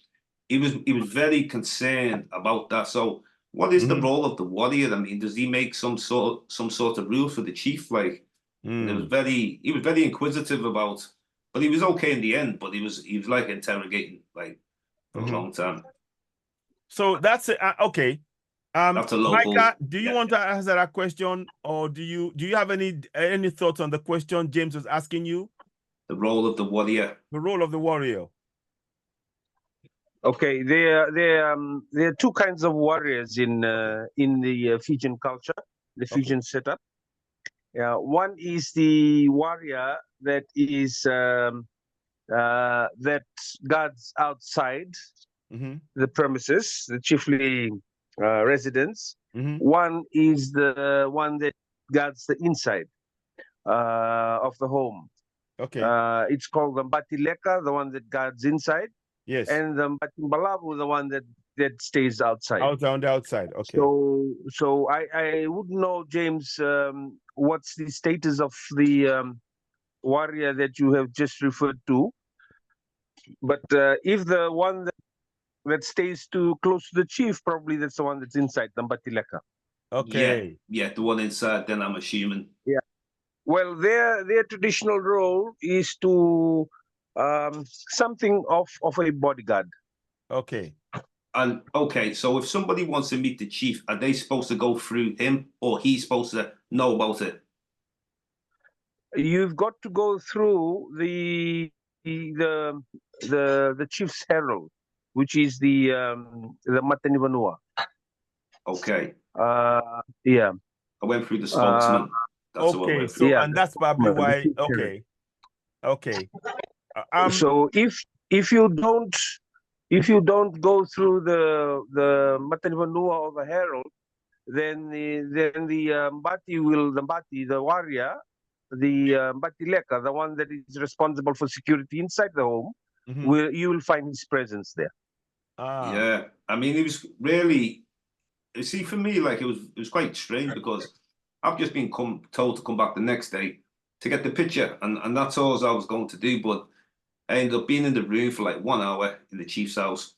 C: He was very concerned about that. So what is the role of the warrior? I mean, does he make some sort of rule for the chief? Like he was very inquisitive about, but he was okay in the end, but he was like interrogating like for a long time.
A: So that's it. Okay.
C: That's a local.
A: Micah, do you want to answer that question, or do you have any thoughts on the question James was asking you?
C: The role of the warrior.
A: The role of the warrior.
B: Okay, there are two kinds of warriors in the Fijian culture, the Fijian setup. Yeah, one is the warrior that is that guards outside the premises, the chiefly residents. One is the one that guards the inside of the home.
A: Okay.
B: It's called the Mbatileka, the one that guards inside.
A: Yes.
B: And the Mbatimbalabu, the one that stays outside.
A: On the outside. Okay.
B: So I wouldn't know, James, what's the status of the warrior that you have just referred to. But if the one that stays too close to the chief, probably that's the one that's inside, the Mbatileka.
A: Okay.
C: Yeah, the one inside, then I'm assuming.
B: Yeah. Well, their traditional role is to something of a bodyguard.
A: Okay.
C: And okay, so if somebody wants to meet the chief, are they supposed to go through him, or he's supposed to know about it?
B: You've got to go through the the chief's herald, which is the Matanivanua.
C: Okay.
B: Yeah.
C: I went through the spokesman. That's what I
A: Okay,
C: went
A: so
C: through.
B: Yeah,
A: and that's probably why. Okay, okay.
B: So if you don't go through the Matanivanua or the herald, then the Mbati, the warrior, the Mbati Leka, the one that is responsible for security inside the home, you will find his presence there.
C: Yeah, I mean, it was really, you see, for me, like it was quite strange because I've just been told to come back the next day to get the picture, and that's all I was going to do. But I ended up being in the room for like 1 hour in the chief's house.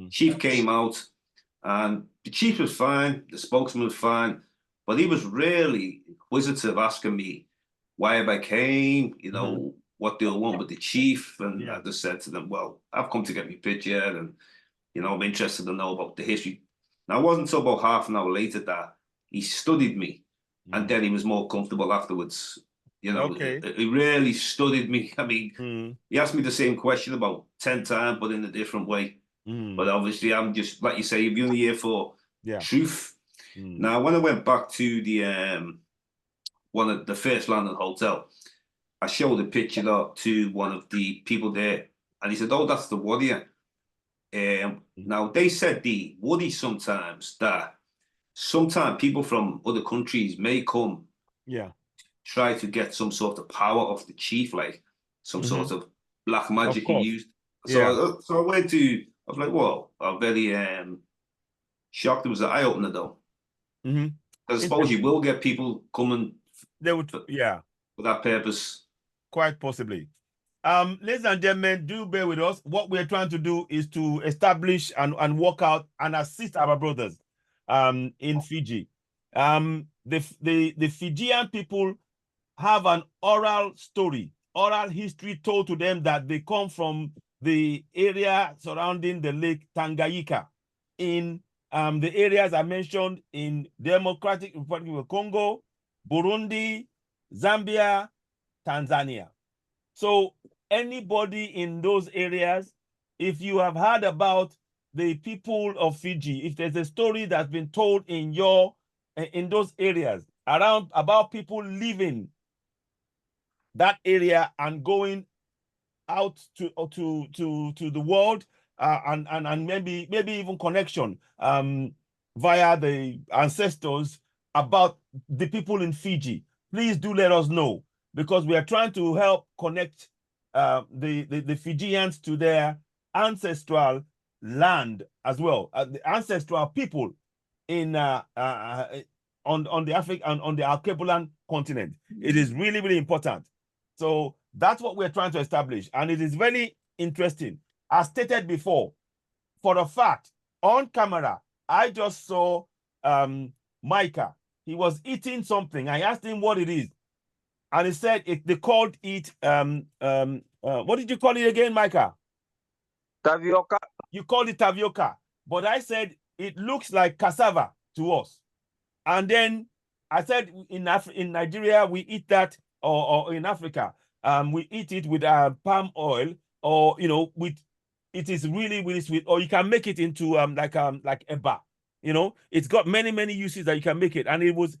C: Chief came out, and the chief was fine, the spokesman was fine, but he was really inquisitive, asking me why I came, you know, what do I want with the chief, and I just said to them, well, I've come to get my picture, and you know, I'm interested to know about the history. Now, it wasn't until about half an hour later that he studied me, and then he was more comfortable afterwards. You know, he really studied me. I mean, he asked me the same question about 10 times, but in a different way. But obviously, I'm just, like you say, you're only here for truth. Now, when I went back to the one of the first London hotel, I showed a picture to one of the people there, and he said, "Oh, that's the warrior." Now they said the woody sometimes that sometimes people from other countries may come, try to get some sort of power of the chief, like some sort of black magic he used. So I went to, I was like, whoa, I'm very shocked. It was an eye opener though. Because I suppose you will get people coming.
A: They would,
C: for that purpose.
A: Quite possibly. Ladies and gentlemen, do bear with us. What we're trying to do is to establish and work out and assist our brothers in Fiji. The Fijian people have an oral story, oral history told to them that they come from the area surrounding the Lake Tanganyika in the areas I mentioned in Democratic Republic of Congo, Burundi, Zambia, Tanzania. So anybody in those areas, if you have heard about the people of Fiji, if there's a story that's been told in those areas around about people living that area and going out to the world and maybe even connection via the ancestors about the people in Fiji, please do let us know, because we are trying to help connect the Fijians to their ancestral land as well, the ancestral people in on the African, on the archipelago continent. It is really, really important. So that's what we're trying to establish, and it is very interesting. As stated before, for a fact, on camera, I just saw Micah. He was eating something. I asked him what it is, and he said they called it what did you call it again, Micah?
B: Tavioka.
A: You called it tavioka, but I said it looks like cassava to us. And then I said in Nigeria we eat that, or in Africa we eat it with palm oil, or with, it is really, really sweet, or you can make it into like eba. It's got many uses that you can make it, and it was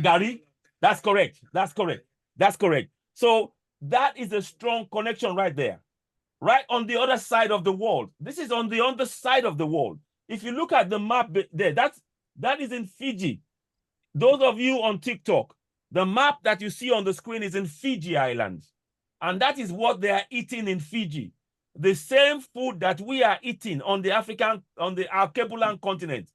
A: Gary. That's correct. So that is a strong connection right there, right on the other side of the world. This is on the other side of the world. If you look at the map there, that is in Fiji. Those of you on TikTok, the map that you see on the screen is in Fiji Islands. And that is what they are eating in Fiji. The same food that we are eating on the archipelago continent.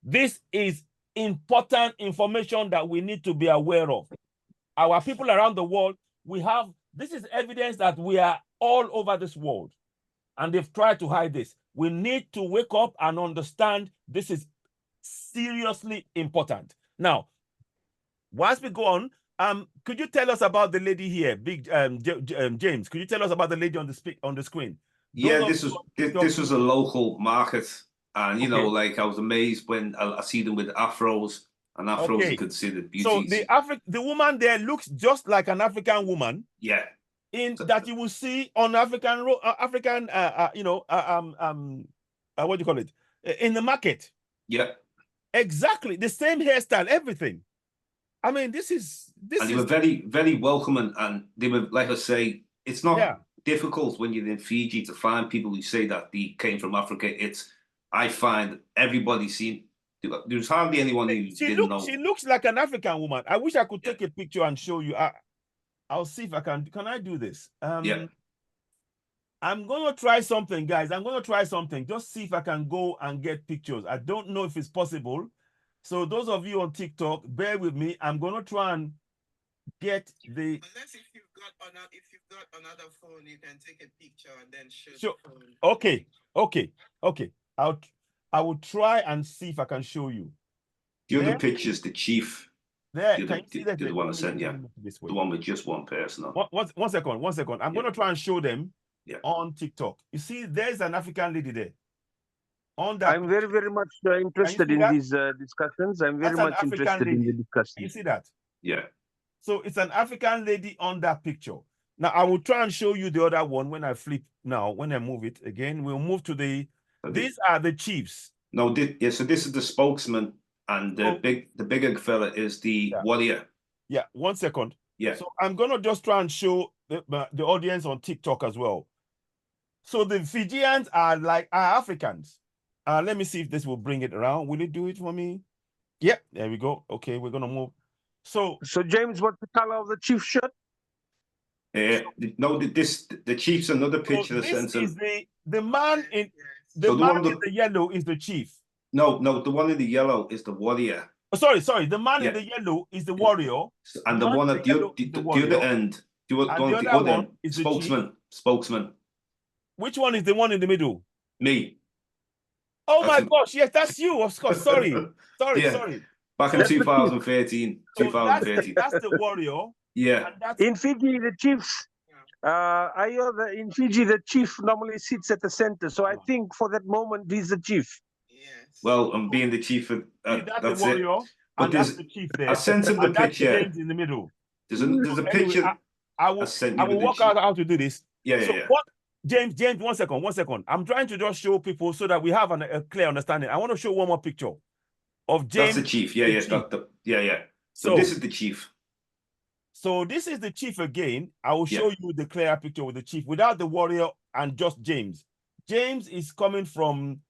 A: This is important information that we need to be aware of. Our people around the world, this is evidence that we are all over this world. And they've tried to hide this. We need to wake up and understand this is seriously important. Now, once we go on, could you tell us about the lady here, James? Could you tell us about the lady on the screen?
C: Yeah, this was a local market, and like I was amazed when I see them with afros, and afros are considered beauties.
A: So the woman there looks just like an African woman.
C: Yeah.
A: in that you will see on African what do you call it, in the market.
C: Yeah.
A: Exactly the same hairstyle, everything. I mean, this is
C: and they were very, very welcoming, and they were, like I say, it's not difficult when you're in Fiji to find people who say that they came from Africa. I find everybody seen. There's hardly anyone who didn't know.
A: She looks like an African woman. I wish I could take a picture and show you. I'll see if I can. Can I do this?
C: Yeah.
A: I'm going to try something, guys. I'm going to try something. Just see if I can go and get pictures. I don't know if it's possible. So those of you on TikTok, bear with me. I'm going to try and get the.
D: Unless if you've got another phone, you can take a picture and then show
A: Sure.
D: the phone.
A: Okay. I will try and see if I can show you.
C: The other picture's the chief.
A: There,
C: can you see that? The one I sent, yeah. The one with just one person.
A: One second. I'm going to try and show them on TikTok. You see, there's an African lady there. On that.
B: I'm very, very much interested in these discussions. I'm very much interested in the discussions.
A: You see that?
C: Yeah.
A: So it's an African lady on that picture. Now, I will try and show you the other one when I flip now. When I move it again, we'll move to the... These are the chiefs.
C: No, so this is the spokesman, and the bigger fella is the warrior.
A: Yeah, 1 second.
C: Yeah.
A: So I'm going to just try and show the audience on TikTok as well. So the Fijians are Africans. Let me see if this will bring it around. Will it do it for me? Yep, there we go. Okay, we're going to move. So
B: James, what's the color of the chief shirt?
C: No, the chief's another picture.
A: So this is the man in the man in the yellow is the chief.
C: No, the one in the yellow is the warrior.
A: Oh, sorry. The man in the yellow is the warrior,
C: and the one at the other end, the other one is spokesman.
A: Which one is the one in the middle?
C: Me.
A: Oh my gosh! Yes, that's you. Of course. Sorry.
C: Back in 2013.
A: So that's the warrior.
C: Yeah.
B: In Fiji, the chiefs. In Fiji, the chief normally sits at the center. So I think for that moment, he's the chief.
D: Yes.
C: Well, I'm being the chief.
A: That's the warrior,
C: but
A: that's the chief there.
C: I sent him the picture.
A: James in the middle.
C: There's a picture.
A: I will work out how to do this.
C: Yeah.
A: What, James, 1 second. I'm trying to just show people so that we have a clear understanding. I want to show one more picture of James.
C: That's the chief. Yeah. So this is the chief.
A: So this is the chief again. I will show you the clear picture with the chief without the warrior and just James. James is coming from,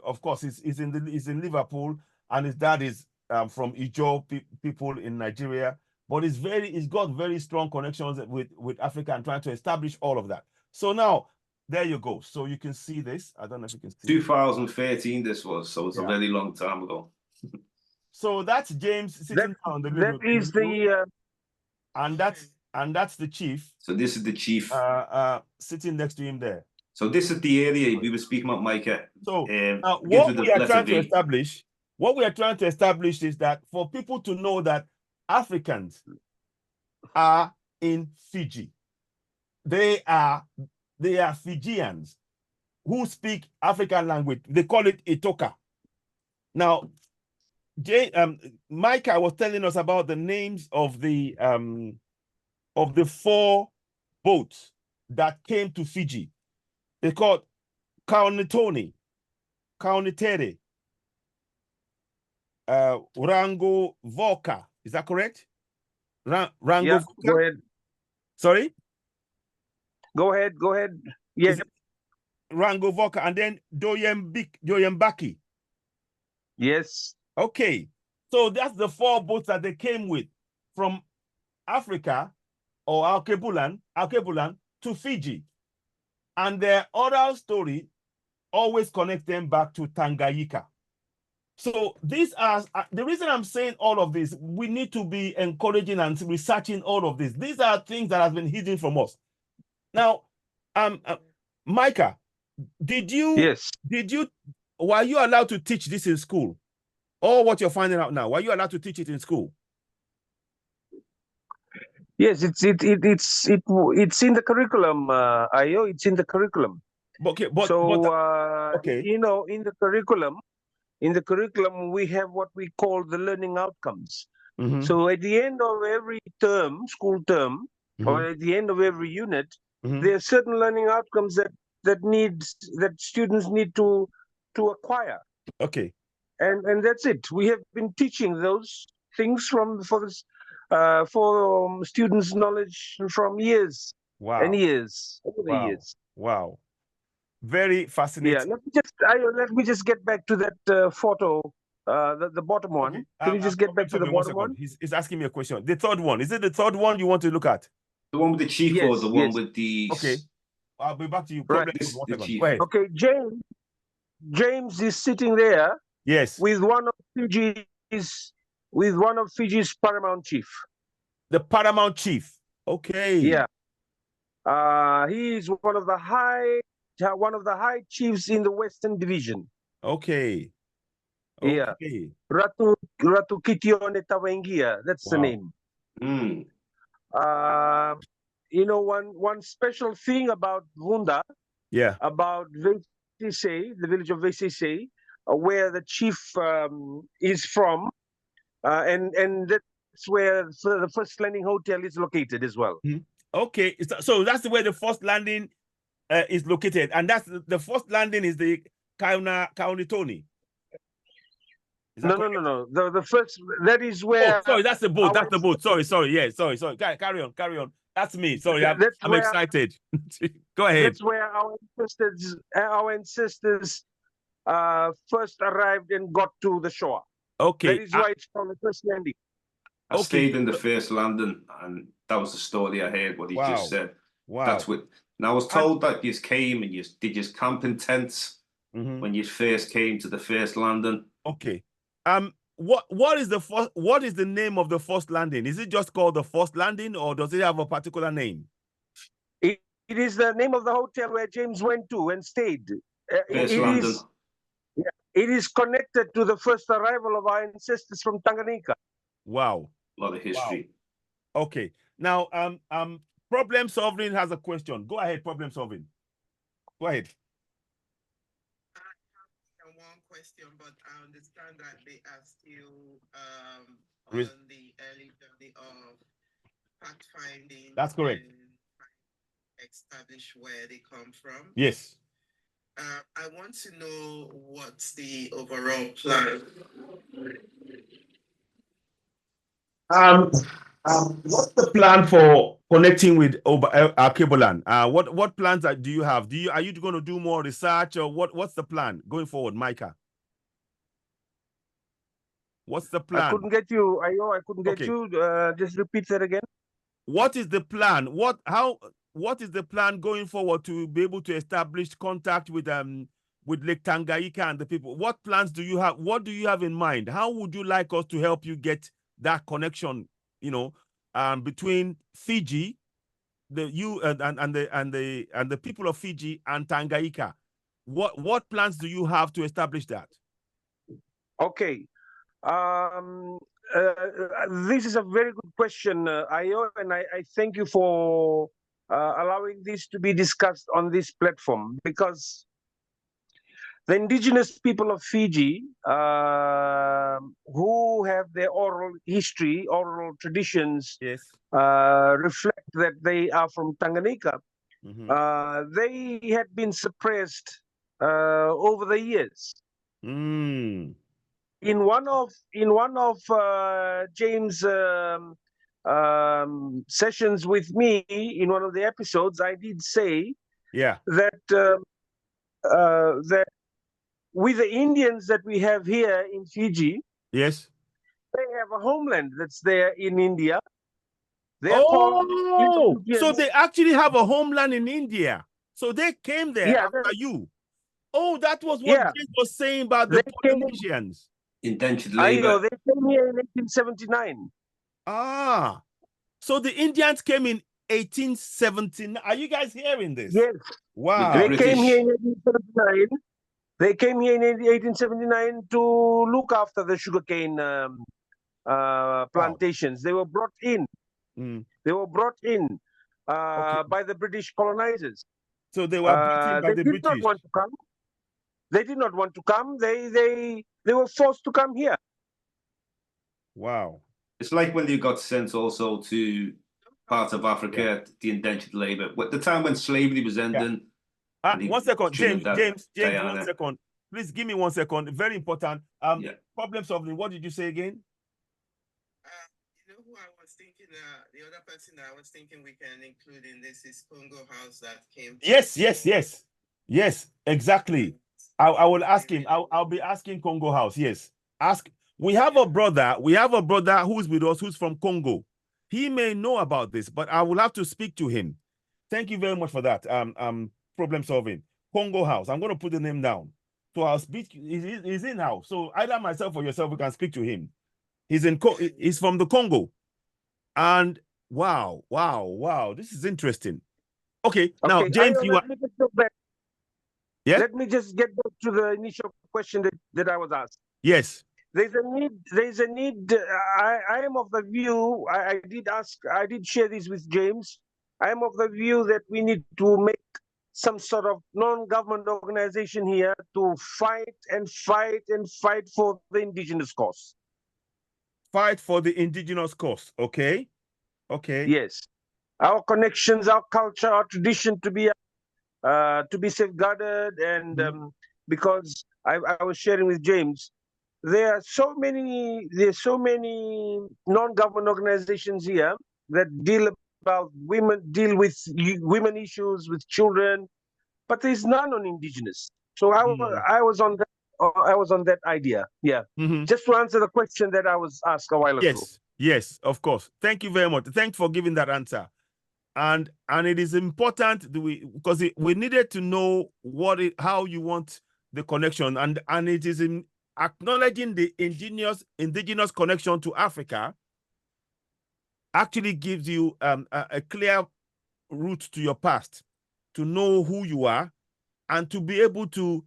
A: of course, he's in Liverpool, and his dad is from Ijaw people in Nigeria. But he's got very strong connections with Africa and trying to establish all of that. So now, there you go. So you can see this. I don't know if you can see.
C: 2013 this was, so it's a very long time ago.
A: So that's James sitting down in the middle.
B: That is the...
A: And that's the chief.
C: So this is the chief.
A: Sitting next to him there.
C: So this is the area we were speaking about, Micah.
A: So what we are trying to establish is that for people to know that Africans are in Fiji. They are Fijians who speak African language. They call it Itoka. Now, Micah was telling us about the names of the 4 boats that came to Fiji. They're called Kaunitere, Rango Voka. Is that correct? Rango Voka?
B: Go ahead.
A: Sorry?
B: Go ahead. Yes.
A: Rango Voka, and then Doyembaki.
B: Yes.
A: Okay. So that's the 4 boats that they came with from Africa or Alkebulan to Fiji. And their oral story always connects them back to Tanganyika. So these are the reason I'm saying all of this. We need to be encouraging and researching all of this. These are things that have been hidden from us. Now, Micah, were you allowed to teach this in school? Or what you're finding out now? Were you allowed to teach it in school?
B: Yes, it's in the curriculum, Ayo. It's in the curriculum.
A: Okay,
B: you know, in the curriculum, we have what we call the learning outcomes. So at the end of every term, school term, or at the end of every unit,
A: Mhm.
B: there are certain learning outcomes that students need to acquire.
A: Okay.
B: And that's it. We have been teaching those things for students' knowledge from years
A: Wow.
B: and years, over the
A: Wow.
B: years.
A: Wow. Very
B: Yeah.
A: fascinating.
B: Let me just get back to that photo, the bottom one.
A: Okay.
B: Can you just get back to the
A: one
B: bottom
A: second.
B: one?
A: He's asking me a question. The third one. Is it the third one you want to look at?
C: The one with the chief or
B: Yes,
C: the one
B: yes.
C: with the
A: Okay. I'll be back to you.
B: Right.
A: Problem
C: This-
A: one
C: the
A: second.
C: chief.
A: Go ahead.
B: Okay, James is sitting there
A: Yes.
B: with one of Fiji's paramount chief.
A: The paramount chief. Okay.
B: Yeah. He is one of the high chiefs in the Western Division.
A: Okay.
B: Yeah.
A: Okay.
B: Ratu Kitione Tawengia. That's the
A: Wow.
B: name.
C: Mm.
B: One special thing about Vunda,
A: Yeah.
B: about Vesise, the village of Vesise, where the chief is from, and that's where the first landing hotel is located as well.
A: Okay. So that's the way the first landing is located, and that's the first landing is the Kaunitoni.
B: No. The first, that is
A: Oh,
B: where.
A: sorry, that's the boat.
B: our
A: That's the boat. Sorry. Yeah, sorry. Carry on. That's me. Sorry, I'm
B: where-
A: excited. Go ahead.
B: That's where our ancestors first arrived and got to the shore.
A: Okay.
B: That is why it's called the first landing.
C: I
A: Okay.
C: stayed in the first landing, and that was the story I heard. What he
A: Wow.
C: just said.
A: Wow.
C: That's what. And I was told that you came and you did your camping tents when you first came to the first landing.
A: Okay. What is the name of the first landing? Is it just called the first landing, or does it have a particular name?
B: It is the name of the hotel where James went to and stayed.
C: First landing.
B: It is connected to the first arrival of our ancestors from Tanganyika.
A: Wow.
C: A lot of history.
A: Wow. Okay. Now, problem solving has a question. Go ahead, problem solving. Go ahead.
D: One question, but I understand that they are still on the early journey of fact finding.
A: That's correct.
D: And establish where they come from.
A: Yes.
D: I want to know what's the overall plan.
A: What's the plan for connecting with Kebulan? What plans do you have? Are you going to do more research, or what's the plan going forward, Micah? What's the plan?
B: I couldn't get you, Ayo. I couldn't get you. Just repeat that again.
A: What is the plan? What is the plan going forward to be able to establish contact with Lake Tanganyika and the people? What plans do you have? What do you have in mind? How would you like us to help you get that connection? Between Fiji, and the people of Fiji and Tanganyika. What plans do you have to establish that?
B: Okay. This is a very good question, Ayo, and I thank you for allowing this to be discussed on this platform, because the indigenous people of Fiji, who have their oral history, oral traditions,
A: yes,
B: reflect that they are from Tanganyika. They had been suppressed over the years. In one of James' sessions with me, in one of the episodes, I did say that that with the Indians that we have here in Fiji,
A: yes,
B: they have a homeland that's there in India.
A: They're so they actually have a homeland in India. So they came there after you. Oh, that was what James was saying about the Polynesians.
C: Indentured labor.
B: They came here in 1879.
A: Ah, so the Indians came in 1879. Are you guys hearing this?
B: Yes.
A: Wow.
B: They came here in 1879. They came here in 1879 to look after the sugarcane plantations. They were brought in. They were brought in by the British colonizers.
A: So they were brought in by the British.
B: Not want to come. They did not want to come. They were forced to come here.
A: Wow.
C: It's like when you got sent also to part of Africa, the indentured labor. At the time when slavery was ending.
A: One second, James, 1
C: Guyana.
A: second. Please give me 1 second. Very important. Problem solving. What did you say again?
D: You know who I was thinking? The other person I was thinking we can include in this is Congo House that came.
A: Yes, exactly. I will ask him. I'll be asking Congo House. Yes, ask. We have a brother who's with us who's from Congo. He may know about this, but I will have to speak to him. Thank you very much for that. Problem solving. Congo House. I'm going to put the name down. So I'll speak. He's in house. So either myself or yourself, we can speak to him. He's from the Congo. And wow. This is interesting. Okay. Now, James, you are.
B: Yeah. Let me just get back to the initial question that I was asked.
A: Yes.
B: There's a need. I am of the view, I did share this with James. I am of the view that we need to make some sort of non-government organization here to fight for the indigenous cause.
A: Fight for the indigenous cause. Okay.
B: Yes. Our connections, our culture, our tradition to be safeguarded, and because I was sharing with James, there are so many non-government organizations here that deal with women issues, with children, but there's none on indigenous. So I was on that idea. Yeah. Just to answer the question that I was asked a while ago.
A: Yes, of course. Thank you very much. Thanks for giving that answer. And it is important because we needed to know how you want the connection, and it is in acknowledging the indigenous connection to Africa actually gives you a clear route to your past, to know who you are, and to be able to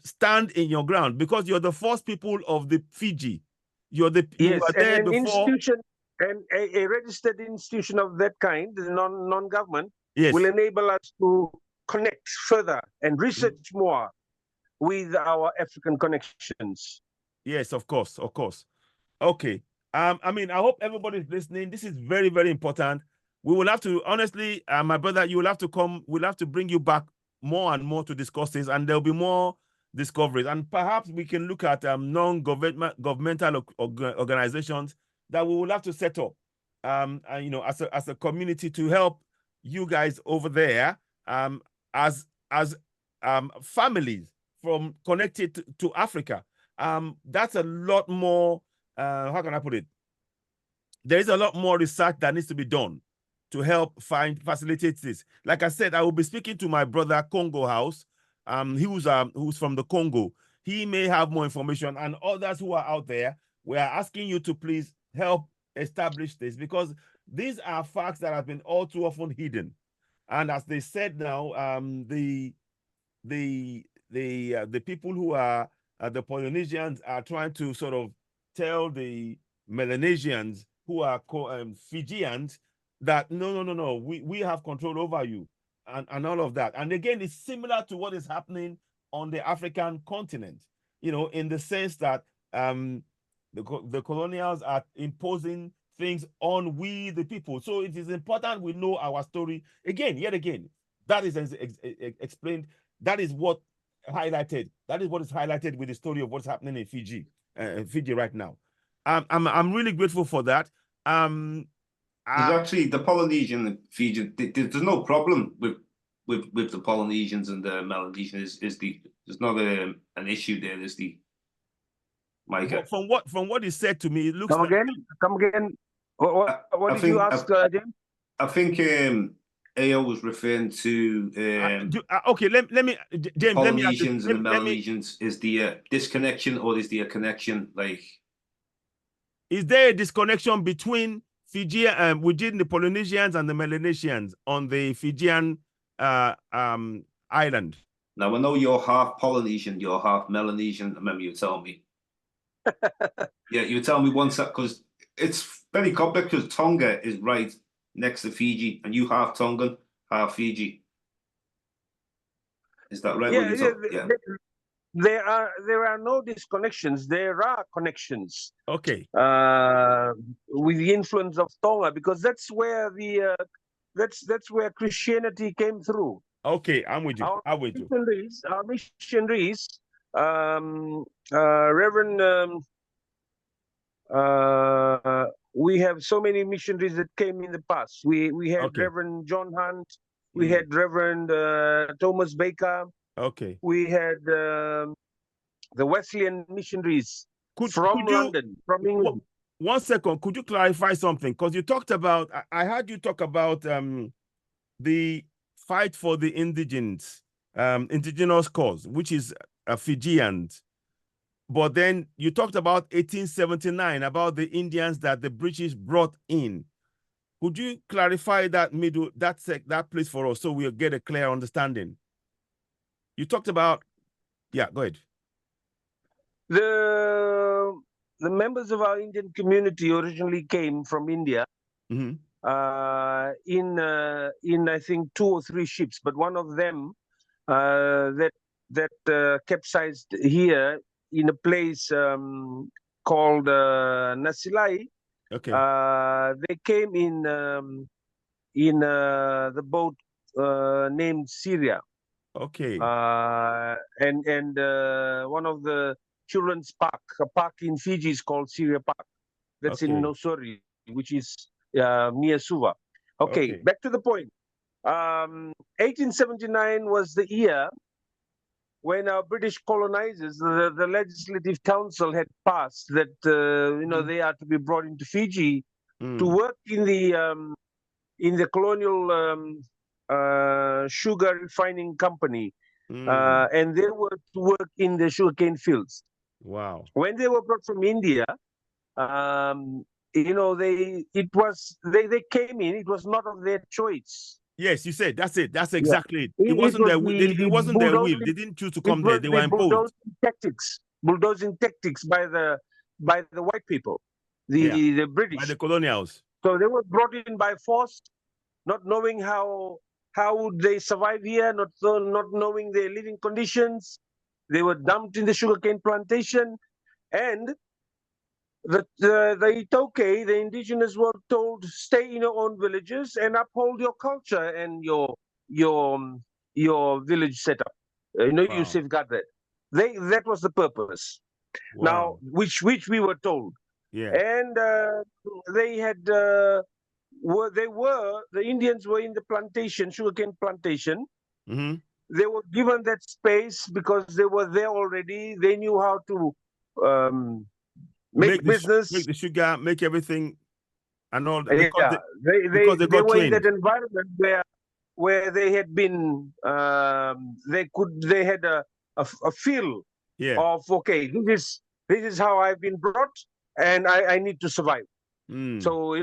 A: stand in your ground, because you're the first people of the Fiji. You were there before.
B: Institution. And a registered institution of that kind, non-government, will enable us to connect further and research more with our African connections.
A: Yes, of course. Okay. I mean, I hope everybody's listening. This is very, very important. We will have to, honestly, my brother, you will have to come. We'll have to bring you back more and more to discuss this, and there'll be more discoveries. And perhaps we can look at non-governmental organizations that we will have to set up, and, as a community to help you guys over there, as families from connected to Africa. That's a lot more. How can I put it? There is a lot more research that needs to be done to help facilitate this. Like I said, I will be speaking to my brother Congo House, who's from the Congo. He may have more information, and others who are out there. We are asking you to please help establish this, because these are facts that have been all too often hidden. And as they said now, the people who are the Polynesians are trying to sort of tell the Melanesians who are Fijians that no, we have control over you, and all of that. And again, it's similar to what is happening on the African continent, in the sense that the colonials are imposing things on we the people. So it is important we know our story yet again. That is explained. That is what highlighted. That is what is highlighted with the story of what's happening in Fiji right now. I'm really grateful for that.
C: There's actually the Polynesian and Fiji. There's no problem with the Polynesians and the Melanesians. There's not an issue there. There's the Micah.
A: From what he said to me, it looks.
B: Come again. What did you ask, James?
C: I think AO was referring to
A: okay. Let me, James.
C: Polynesians and the Melanesians. Is the disconnection, or is there a connection? Like,
A: is there a disconnection between Fiji within the Polynesians and the Melanesians on the Fijian island?
C: Now I know you're half Polynesian, you're half Melanesian. I remember you telling me. Yeah, you were telling me once that, because it's very complex, because Tonga is right next to Fiji, and you half Tongan, half Fiji. Is that right?
B: Yeah. there are no disconnections. There are connections.
A: Okay.
B: With the influence of Tonga, because that's where that's where Christianity came through.
A: Okay, I'm with you.
B: Our missionaries, Reverend. We have so many missionaries that came in the past. We had Reverend John Hunt. We had Reverend Thomas Baker.
A: Okay.
B: We had the Wesleyan missionaries from London, from England.
A: 1 second, could you clarify something? Because you talked about, I heard you talk about the fight for the indigenous cause, which is Fijians. But then you talked about 1879, about the Indians that the British brought in. Could you clarify that that place for us so we'll get a clear understanding? You talked about, yeah, go ahead.
B: The members of our Indian community originally came from India. In I think 2 or 3 ships, but one of them that capsized here in a place called Nasilai.
A: Okay.
B: They came in the boat named Syria.
A: Okay.
B: And one of the children's park, a park in Fiji is called Syria Park. That's in Nosori, which is near Suva. Okay, back to the point. 1879 was the year when our British colonizers, the Legislative Council had passed that they are to be brought into Fiji to work in the Colonial sugar refining company, and they were to work in the sugarcane fields.
A: Wow!
B: When they were brought from India, they came in. It was not of their choice.
A: Yes, you said that's it. That's exactly it. It wasn't their will. It wasn't their will. They didn't choose to come there. They were imposed.
B: Bulldozing tactics by the white people, the British,
A: by the colonials.
B: So they were brought in by force, not knowing how would they survive here, not knowing their living conditions. They were dumped in the sugarcane plantation, and the Itoke, the indigenous, were told to stay in your own villages and uphold your culture and your village setup. You safeguard that. That was the purpose.
A: Wow.
B: Now, which we were told.
A: Yeah.
B: And they had the Indians were in the plantation, sugarcane plantation. They were given that space because they were there already. They knew how to make business,
A: make the sugar, make everything, and all.
B: Because they were in that environment where they had been. They had a feel of this is how I've been brought, and I need to survive. So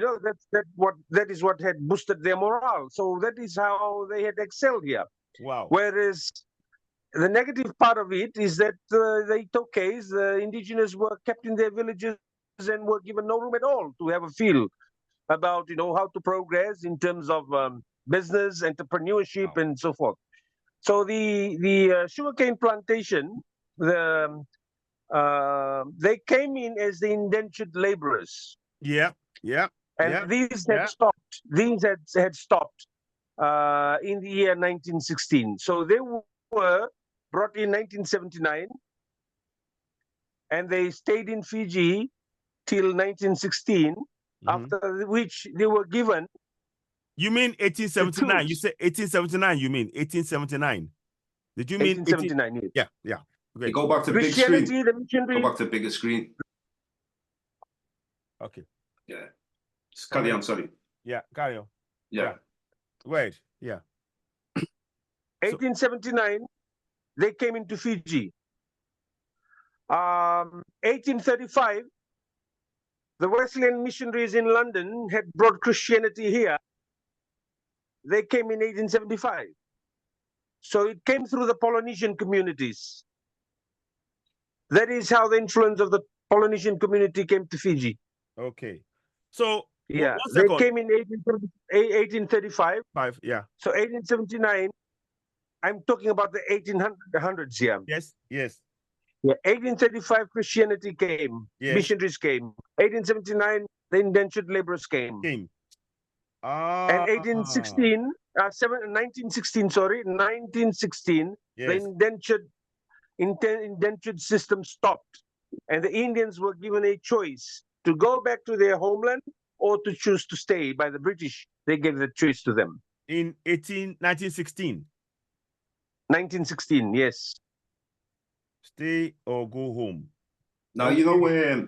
B: that is what had boosted their morale. So that is how they had excelled here.
A: Wow.
B: Whereas the negative part of it is that the Itokes, the indigenous, were kept in their villages and were given no room at all to have a feel about how to progress in terms of business, entrepreneurship, and so forth. So the sugarcane plantation, they came in as the indentured laborers.
A: Yeah.
B: And these had stopped. These had stopped in the year 1916. So they were brought in 1979, and they stayed in Fiji till 1916. After which they were given.
A: You mean 1879? You said 1879. You mean 1879? Did you mean
B: 1879?
A: Yes. Yeah.
C: Okay. Go back to the big screen. Go back to the bigger screen.
A: Okay.
C: Yeah. Just carry on. Sorry.
A: Yeah. Carry on.
C: Yeah.
A: Wait. Yeah.
B: 1879, they came into Fiji. 1835. The Wesleyan missionaries in London had brought Christianity here. They came in 1875. So it came through the Polynesian communities. That is how the influence of the Polynesian community came to Fiji.
A: Okay. So,
B: yeah, they came in 1835.
A: Yeah.
B: So 1879, I'm talking about the 1800s here.
A: Yes.
B: Yeah, 1835 Christianity came,
A: Yes.
B: missionaries came. 1879 the indentured laborers came. And 1916, 1916,
A: Yes.
B: the indentured system stopped, and the Indians were given a choice to go back to their homeland or to choose to stay by the British. They gave the choice to them.
A: In 1916.
B: 1916, yes.
A: Stay or go home.
C: Now, you know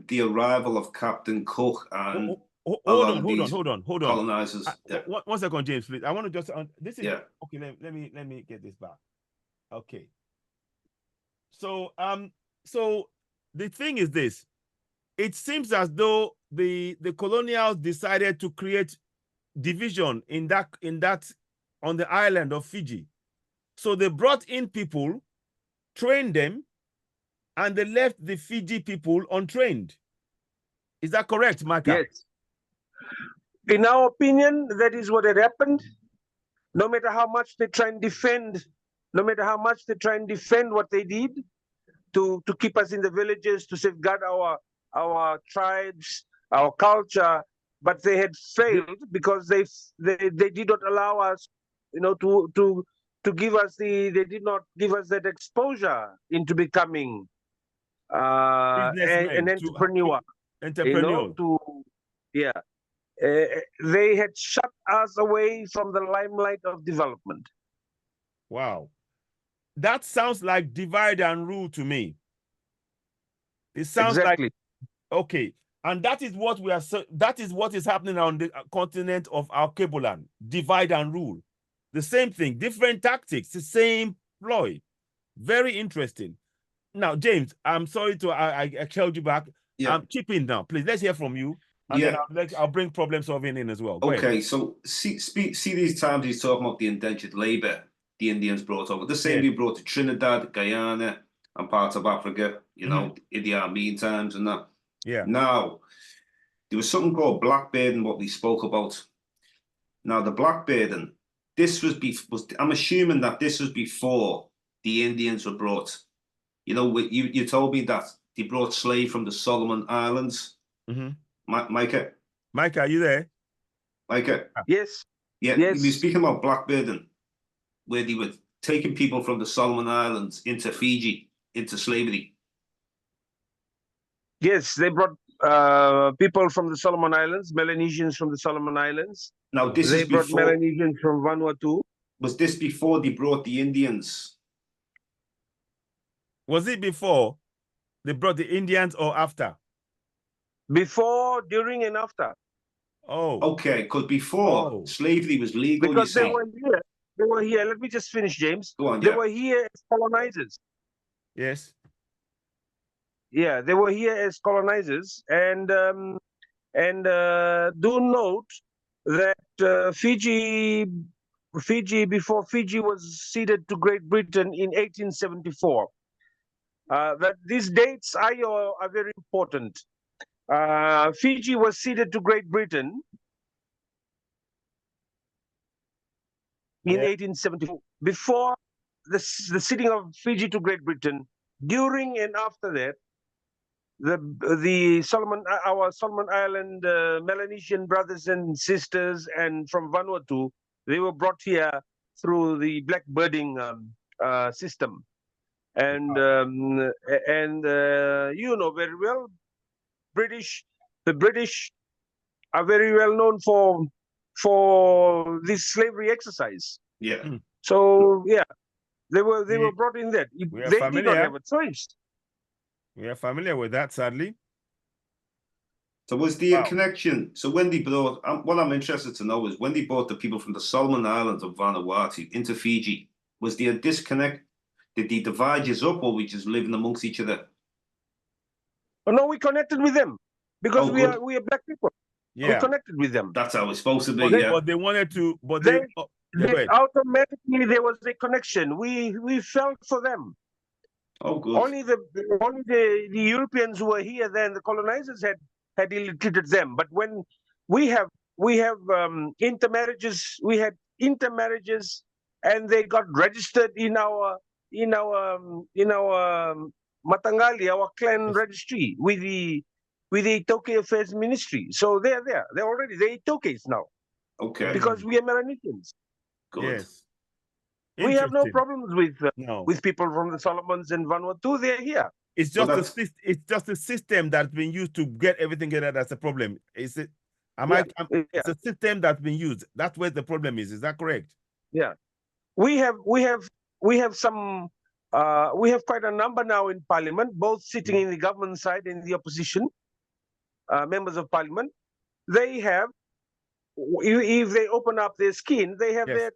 C: the arrival of Captain Cook and
A: hold on.
C: colonizers.
A: One second, James, please. I want to just this is okay. Let me get this back. Okay. So so the thing is this: it seems as though the colonials decided to create division in that on the island of Fiji. So they brought in people, trained them, and they left the Fiji people untrained. Is that correct, Micah?
B: Yes. In our opinion, that is what had happened. No matter how much they try and defend, what they did to keep us in the villages, to safeguard our tribes, our culture, but they had failed because they did not allow us, to give us they did not give us that exposure into becoming an entrepreneur. They had shut us away from the limelight of development.
A: Wow. That sounds like divide and rule to me. It sounds
B: exactly.
A: Like, okay. And that is what is happening on the continent of our Cableland. Divide and rule. The same thing, different tactics, the same ploy. Very interesting. Now, James, I'm sorry to I held you back.
C: Yeah.
A: Chip in now, please. Let's hear from you. And then I'll bring problem solving in as well. Go
C: okay,
A: ahead.
C: So see these times he's talking about the indentured labor the Indians brought over. The same we brought to Trinidad, Guyana, and parts of Africa, in the Amin times and that.
A: Yeah.
C: Now, there was something called blackbirding, what we spoke about. Now, the blackbirding, this was I'm assuming that this was before the Indians were brought. You told me that they brought slaves from the Solomon Islands. Micah?
A: Micah, are you there?
C: Micah?
B: Yes.
C: Yeah,
B: yes.
C: we were speaking about blackbirding, where they were taking people from the Solomon Islands into Fiji, into slavery.
B: Yes, they brought people from the Solomon Islands, Melanesians from the Solomon Islands.
C: Now,
B: they brought Melanesians from Vanuatu.
C: Was this before they brought the Indians?
A: Was it before they brought the Indians or after?
B: Before, during, and after.
A: Oh.
C: Okay, because before slavery was legal,
B: because they were here. They were here. Let me just finish, James.
C: Go on,
B: they were here as colonizers.
A: Yes.
B: Yeah, they were here as colonizers, and do note that Fiji, before Fiji was ceded to Great Britain in 1874. That these dates are very important. Fiji was ceded to Great Britain in 1874. Before the ceding of Fiji to Great Britain, during and after that, our Solomon Island Melanesian brothers and sisters, and from Vanuatu, they were brought here through the blackbirding system, and you know very well, the British are very well known for this slavery exercise.
C: Yeah.
B: So yeah, they were brought in there. They did not have a choice.
A: We are familiar with that, sadly.
C: So was there a connection? So when they brought, what I'm interested to know is when they brought the people from the Solomon Islands of Vanuatu into Fiji, was there a disconnect? Did they divide us up, or we just living amongst each other?
B: Oh, no, we connected with them because we are black people.
A: Yeah.
B: We connected with them.
C: That's how it's supposed to be.
A: But they wanted to. But they
B: automatically there was a connection. We felt for them.
C: Oh, good.
B: Only the Europeans who were here then, the colonizers had ill-treated them. But when we have intermarriages, and they got registered in our Matangali, our clan registry, with the Itoke Affairs Ministry. So they're there. They're already the Itokes now.
C: Okay.
B: Because we are Melanesians.
C: Good.
A: Yes.
B: We have no
A: Interesting.
B: problems with people from the Solomons and Vanuatu. They're here.
A: It's just a system that's been used to get everything together. That's a problem. Is it? It's a system that's been used. That's where the problem is. Is that correct?
B: Yeah. We have some we have quite a number now in Parliament, both sitting in the government side and the opposition members of Parliament. They have, if they open up their skin, they have that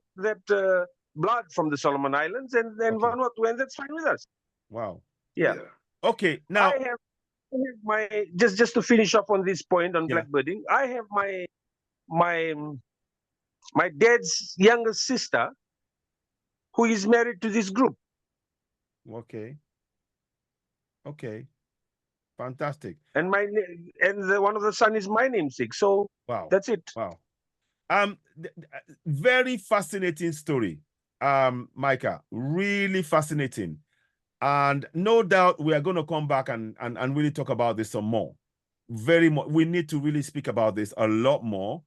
B: blood from the Solomon Islands and Vanuatu, and that's fine with us.
A: Wow.
B: Yeah.
A: Okay. Now,
B: I have my just to finish off on this point on blackbirding. I have my dad's younger sister who is married to this group.
A: Okay. Fantastic.
B: And one of the son is my namesake. So that's it.
A: Wow. Very fascinating story, Micah. Really fascinating. And no doubt we are going to come back and really talk about this some more. Very much. We need to really speak about this a lot more.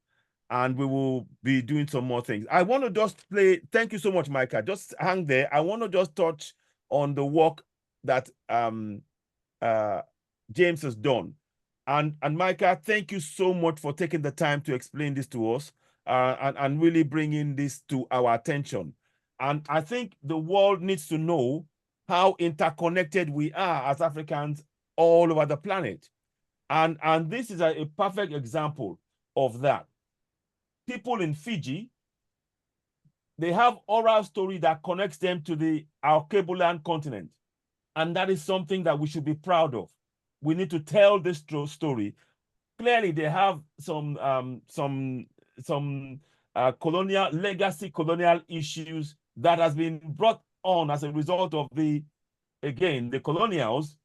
A: And we will be doing some more things. I want to just play. Thank you so much, Micah. Just hang there. I want to just touch on the work that James has done. And Micah, thank you so much for taking the time to explain this to us and really bringing this to our attention. And I think the world needs to know how interconnected we are as Africans all over the planet. And this is a perfect example of that. People in Fiji, they have oral story that connects them to the Archipelago continent. And that is something that we should be proud of. We need to tell this story. Clearly, they have some colonial issues that has been brought on as a result of the colonials,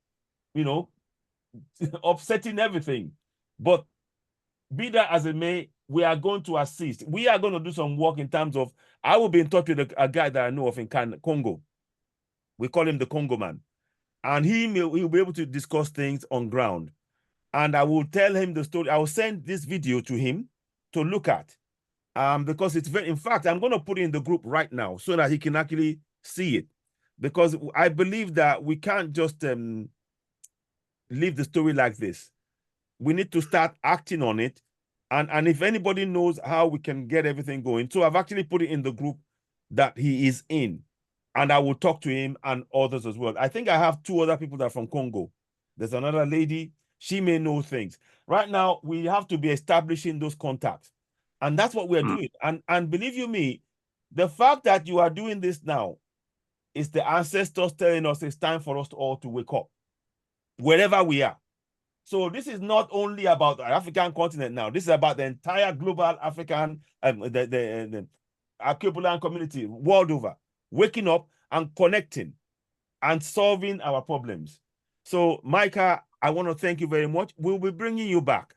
A: upsetting everything. But be that as it may, we are going to assist. We are going to do some work in terms of, I will be in touch with a guy that I know of in Congo. We call him the Congo man. And he'll be able to discuss things on ground. And I will tell him the story. I will send this video to him to look at. Because it's in fact, I'm going to put it in the group right now so that he can actually see it. Because I believe that we can't just leave the story like this. We need to start acting on it. And if anybody knows how we can get everything going. So I've actually put it in the group that he is in. And I will talk to him and others as well. I think I have 2 other people that are from Congo. There's another lady. She may know things. Right now, we have to be establishing those contacts. And that's what we're doing. And believe you me, the fact that you are doing this now is the ancestors telling us it's time for us all to wake up, wherever we are. So this is not only about the African continent now. This is about the entire global African, the archipelago community world over, waking up and connecting and solving our problems. So, Micah, I want to thank you very much. We'll be bringing you back.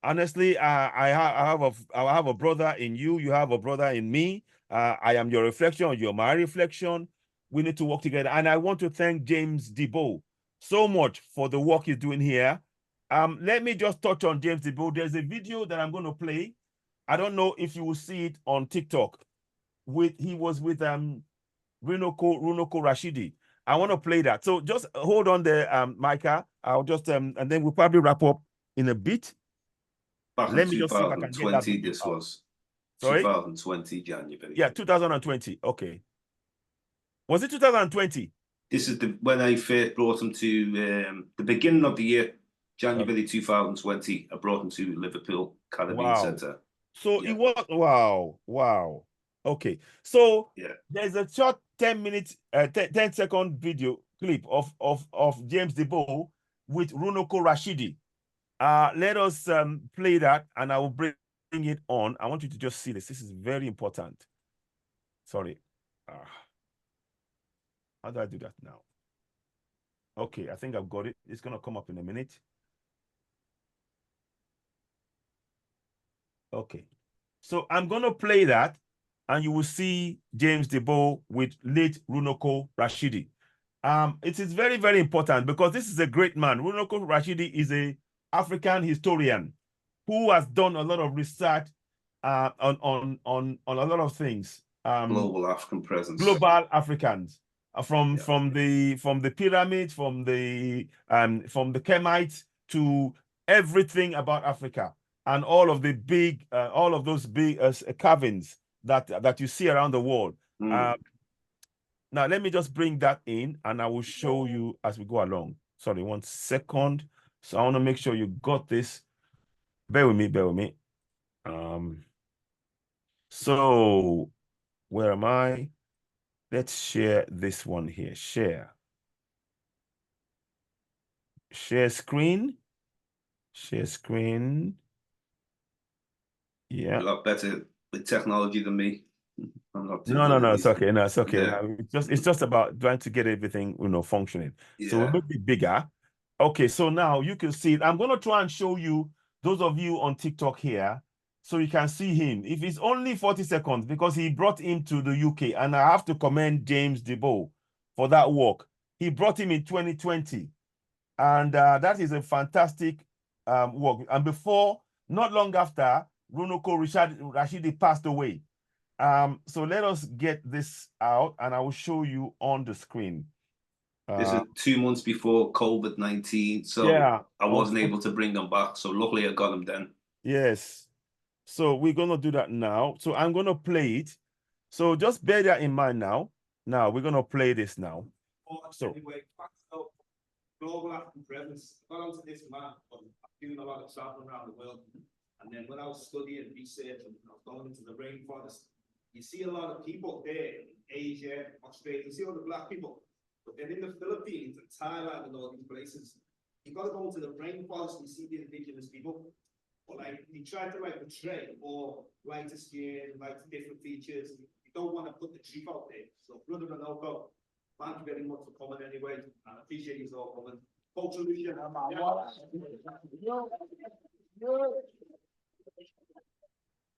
A: Honestly, I have a brother in you. You have a brother in me. I am your reflection. You're my reflection. We need to work together. And I want to thank James Deo so much for the work he's doing here. Let me just touch on James Deo. There's a video that I'm going to play. I don't know if you will see it on TikTok. He was with Runoko Rashidi. I want to play that. So just hold on there, Micah. I'll just and then we'll probably wrap up in a bit.
C: Let me just see if I can get that. This was 2020 January.
A: Yeah, 2020. Okay. Was it 2020?
C: This is when I first brought him to the beginning of the year, January 2020. I brought him to Liverpool Caribbean Centre.
A: So it was wow. Okay, so there's a short 10-second video clip of James Deo with Runoko Rashidi. Let us play that, and I will bring it on. I want you to just see this. This is very important. Sorry. How do I do that now? Okay, I think I've got it. It's going to come up in a minute. Okay. So I'm going to play that, and you will see James Deo with late Runoko Rashidi. It is very, very important because this is a great man. Runoko Rashidi is a African historian who has done a lot of research on a lot of things.
C: Global African presence.
A: Global Africans. From the pyramids, from the Kemites to everything about Africa, and all of those big carvings that you see around the world. Now let me just bring that in, and I will show you as we go along. Sorry, 1 second. So I want to make sure you got this. Bear with me. Bear with me. So where am I? Let's share this one here. Share screen. Share screen. Yeah.
C: You're a lot better with technology than me. I'm not too
A: No, it's okay. No, it's okay.
C: Yeah.
A: It's just about trying to get everything, functioning.
C: Yeah.
A: So we'll make it bigger. Okay, so now you can see it. I'm going to try and show you, those of you on TikTok here, so you can see him. If it's only 40 seconds, because he brought him to the UK, and I have to commend James Deo for that work. He brought him in 2020, and that is a fantastic work. And before, not long after, Runoko Rashidi passed away. So let us get this out, and I will show you on the screen.
C: This is 2 months before COVID-19, so
A: yeah,
C: I wasn't able to bring them back. So luckily I got them then.
A: Yes. So we're gonna do that now. So I'm gonna play it. So just bear that in mind now. Now we're gonna play this now. So
C: anyway, global African presence. I got onto this map. I'm doing a lot of traveling around the world, and then when I was studying research and I was going into the rainforest, you see a lot of people there in Asia, Australia. You see all the black people. But then in the Philippines and Thailand and all these places, you got to go into the rainforest and see the indigenous people. Or like you try to like portray or lighter skin, like different features. You don't want to put the truth out there. So brother Runoko, thank you very much for coming anyway. I appreciate you all coming.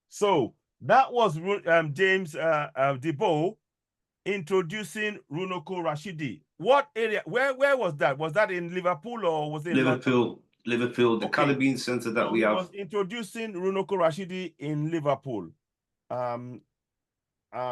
A: So that was James Diboe introducing Runoko Rashidi. What area? Where was that? Was that in Liverpool or was it
C: Liverpool? Liverpool, the Caribbean Centre that we have.
A: Was introducing Runoko Rashidi in Liverpool,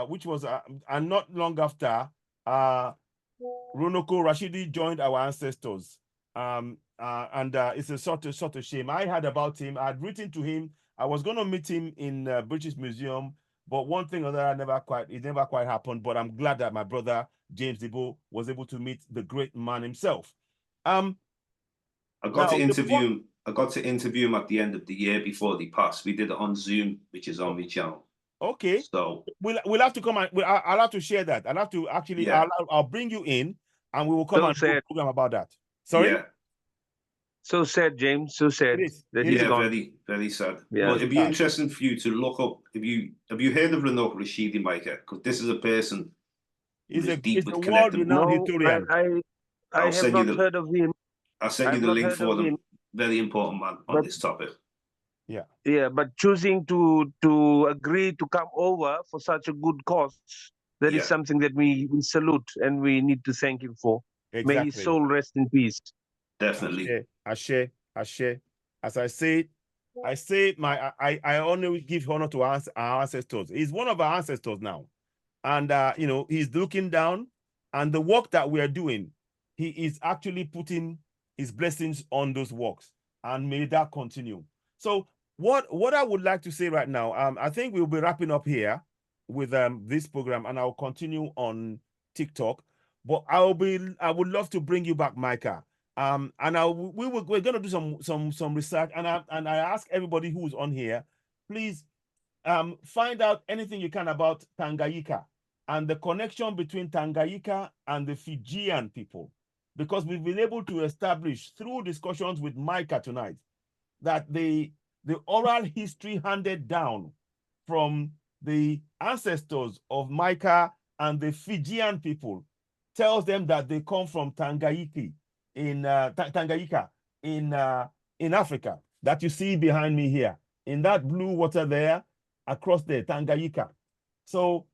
A: which was and not long after, Runoko Rashidi joined our ancestors. And it's a sort of shame. I heard about him. I had written to him. I was going to meet him in British Museum, but one thing or the other it never quite happened. But I'm glad that my brother James Deo was able to meet the great man himself.
C: I got to interview him at the end of the year before they passed. We did it on Zoom, which is on my channel.
A: Okay.
C: So
A: we'll have to come and I'll have to share that. I'll have to actually I'll bring you in and we will come and do a program about that. Sorry?
C: Yeah.
B: So sad, James. So sad.
C: Very, very sad.
B: Yeah.
C: But it'd be interesting for you to look up. Have you heard of Runoko Rashidi, Micah? Because this is a person
A: who's deep with connecting.
B: No, I have not heard of him.
C: I'll send you the link for them. Very important man on this topic.
A: Yeah.
B: Yeah, but choosing to agree to come over for such a good cause, that is something that we salute and we need to thank him for.
A: Exactly.
B: May his soul rest in peace.
C: Definitely.
A: Ashe. As I say I only give honor to our ancestors. He's one of our ancestors now. And he's looking down, and the work that we are doing, he is actually putting his blessings on those works, and may that continue. So what I would like to say right now, I think we'll be wrapping up here with this program, and I'll continue on TikTok. But I would love to bring you back, Micah. And we're going to do some research, and I ask everybody who's on here, please find out anything you can about Tanganyika and the connection between Tanganyika and the Fijian people, because we've been able to establish through discussions with Micah tonight that the oral history handed down from the ancestors of Micah and the Fijian people tells them that they come from Tanganyika in Africa, that you see behind me here, in that blue water there, across there, Tanganyika. So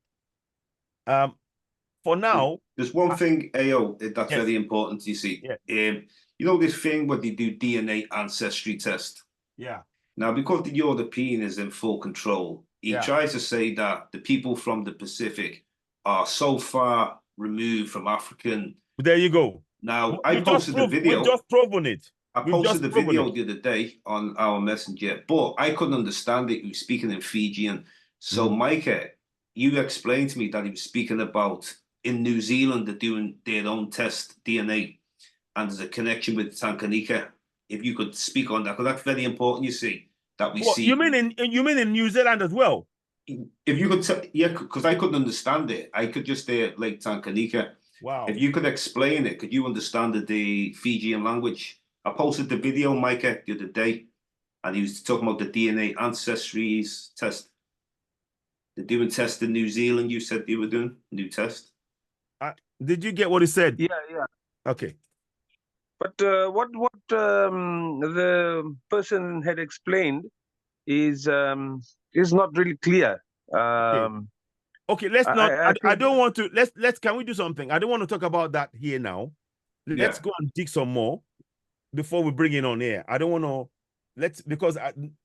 A: for now,
C: there's one thing, AO, that's
A: yes.
C: very important. You see,
A: Yeah.
C: you know this thing where they do DNA ancestry test.
A: Yeah.
C: Now, because the European is in full control, he tries to say that the people from the Pacific are so far removed from African.
A: There you go.
C: Now, I posted the video.
A: We've just proven it.
C: I posted the video the other day on our messenger, but I couldn't understand it. He was speaking in Fijian. So, Micah, you explained to me that he was speaking about in New Zealand, they're doing their own test DNA, and there's a connection with Tanganyika. If you could speak on that, because that's very important, you see, that we see.
A: You mean in New Zealand as well?
C: If you could, yeah, because I couldn't understand it. I could just say Lake Tanganyika.
A: Wow.
C: If you could explain it, could you understand the Fijian language? I posted the video, Micah, the other day, and he was talking about the DNA ancestries test. They're doing tests in New Zealand. You said they were doing new test.
A: Did you get what he said?
B: Yeah, yeah.
A: Okay.
B: But what the person had explained is not really clear.
A: Okay, let's not. I
B: think,
A: don't want to. Let's. Can we do something? I don't want to talk about that here now. Let's go and dig some more before we bring it on air. I don't want to. Because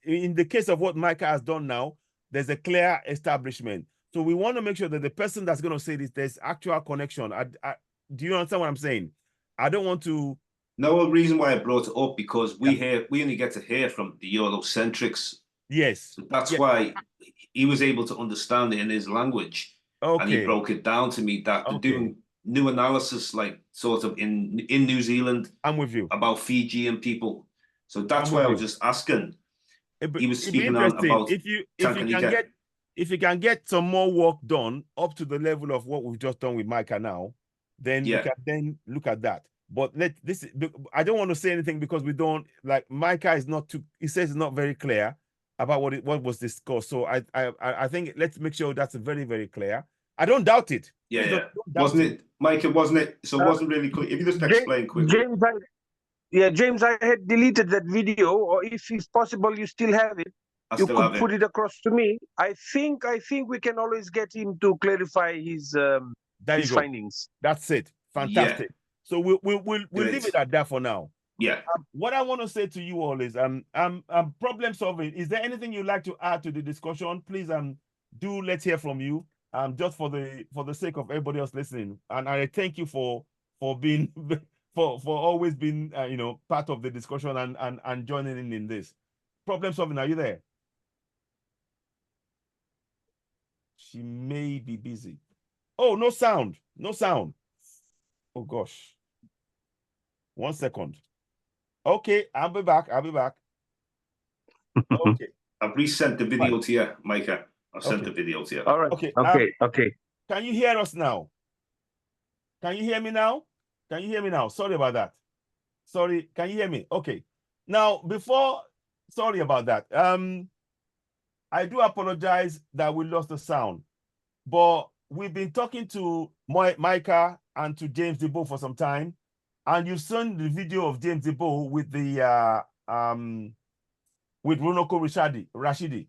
A: in the case of what Micah has done now, there's a clear establishment. So we want to make sure that the person that's going to say this, there's actual connection. Do you understand what I'm saying? I don't want to.
C: No, the reason why I brought it up because we only get to hear from the Eurocentrics.
A: Yes.
C: So that's why he was able to understand it in his language.
A: Okay.
C: And he broke it down to me that they're doing new analysis, like sort of in New Zealand.
A: I'm with you.
C: About Fijian people. So that's why I was just asking. He was speaking on about
A: if you can get some more work done up to the level of what we've just done with Micah now, then we can then look at that. But I don't want to say anything because we don't like Micah is not too. He says it's not very clear about what was discussed. So I think let's make sure that's very, very clear. I don't doubt it.
C: Yeah. Wasn't it, Micah? Wasn't it? So it wasn't really clear. If you just explain quickly.
B: James, I had deleted that video, or if possible, you still have it. You could put it across to me. I think we can always get him to clarify his findings.
A: That's it. Fantastic. So we'll leave it at that for now.
C: Yeah.
A: What I want to say to you all is problem solving. Is there anything you'd like to add to the discussion? Please let's hear from you. Just for the sake of everybody else listening. And I thank you for being for always being part of the discussion and joining in this. Problem solving, are you there? She may be busy. Oh, no sound. No sound. Oh gosh. 1 second. Okay, I'll be back. Okay.
C: I've resent the video to you, Micah. I've sent the video to you.
B: All right. Okay.
A: Can you hear us now? Can you hear me now? Sorry about that. Sorry, can you hear me? Okay. Now, sorry about that. I do apologize that we lost the sound, but we've been talking to Micah and to James Deo for some time, and you've seen the video of James Deo with the with Runoko Rashidi.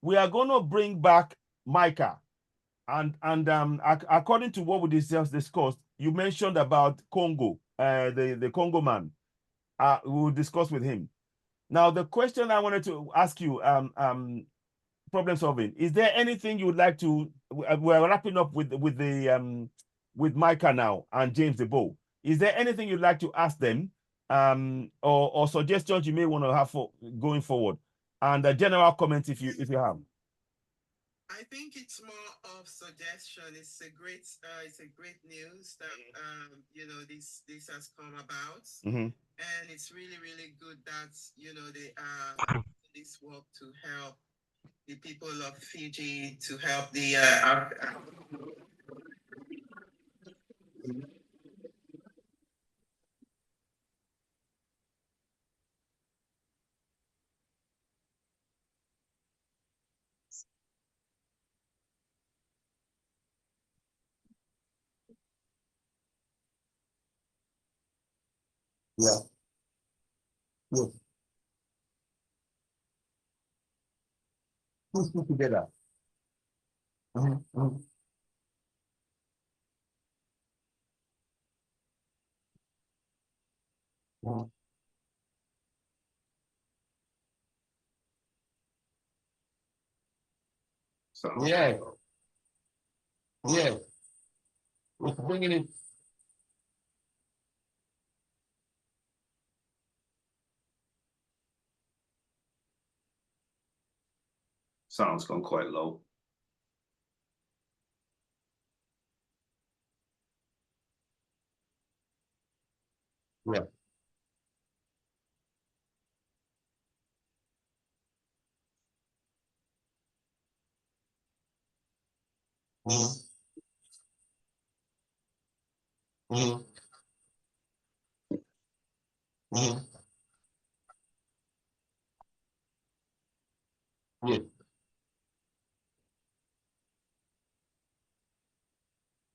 A: We are going to bring back Micah, and according to what we just discussed, you mentioned about Congo, the Congo man. We will discuss with him. Now, the question I wanted to ask you, problem solving. Is there anything you would like to? We're wrapping up with Micah now and James Deo. Is there anything you'd like to ask them, or suggestions you may want to have for going forward, and a general comment if you have?
D: I think it's more of suggestion. It's a great news that this has come about, and it's really, really good that they are doing this work to help the people of Fiji, to help the
A: Yeah. Push together. Yeah. Yeah. It's bringing it.
C: Sound's gone quite low.
A: Yeah. Yeah.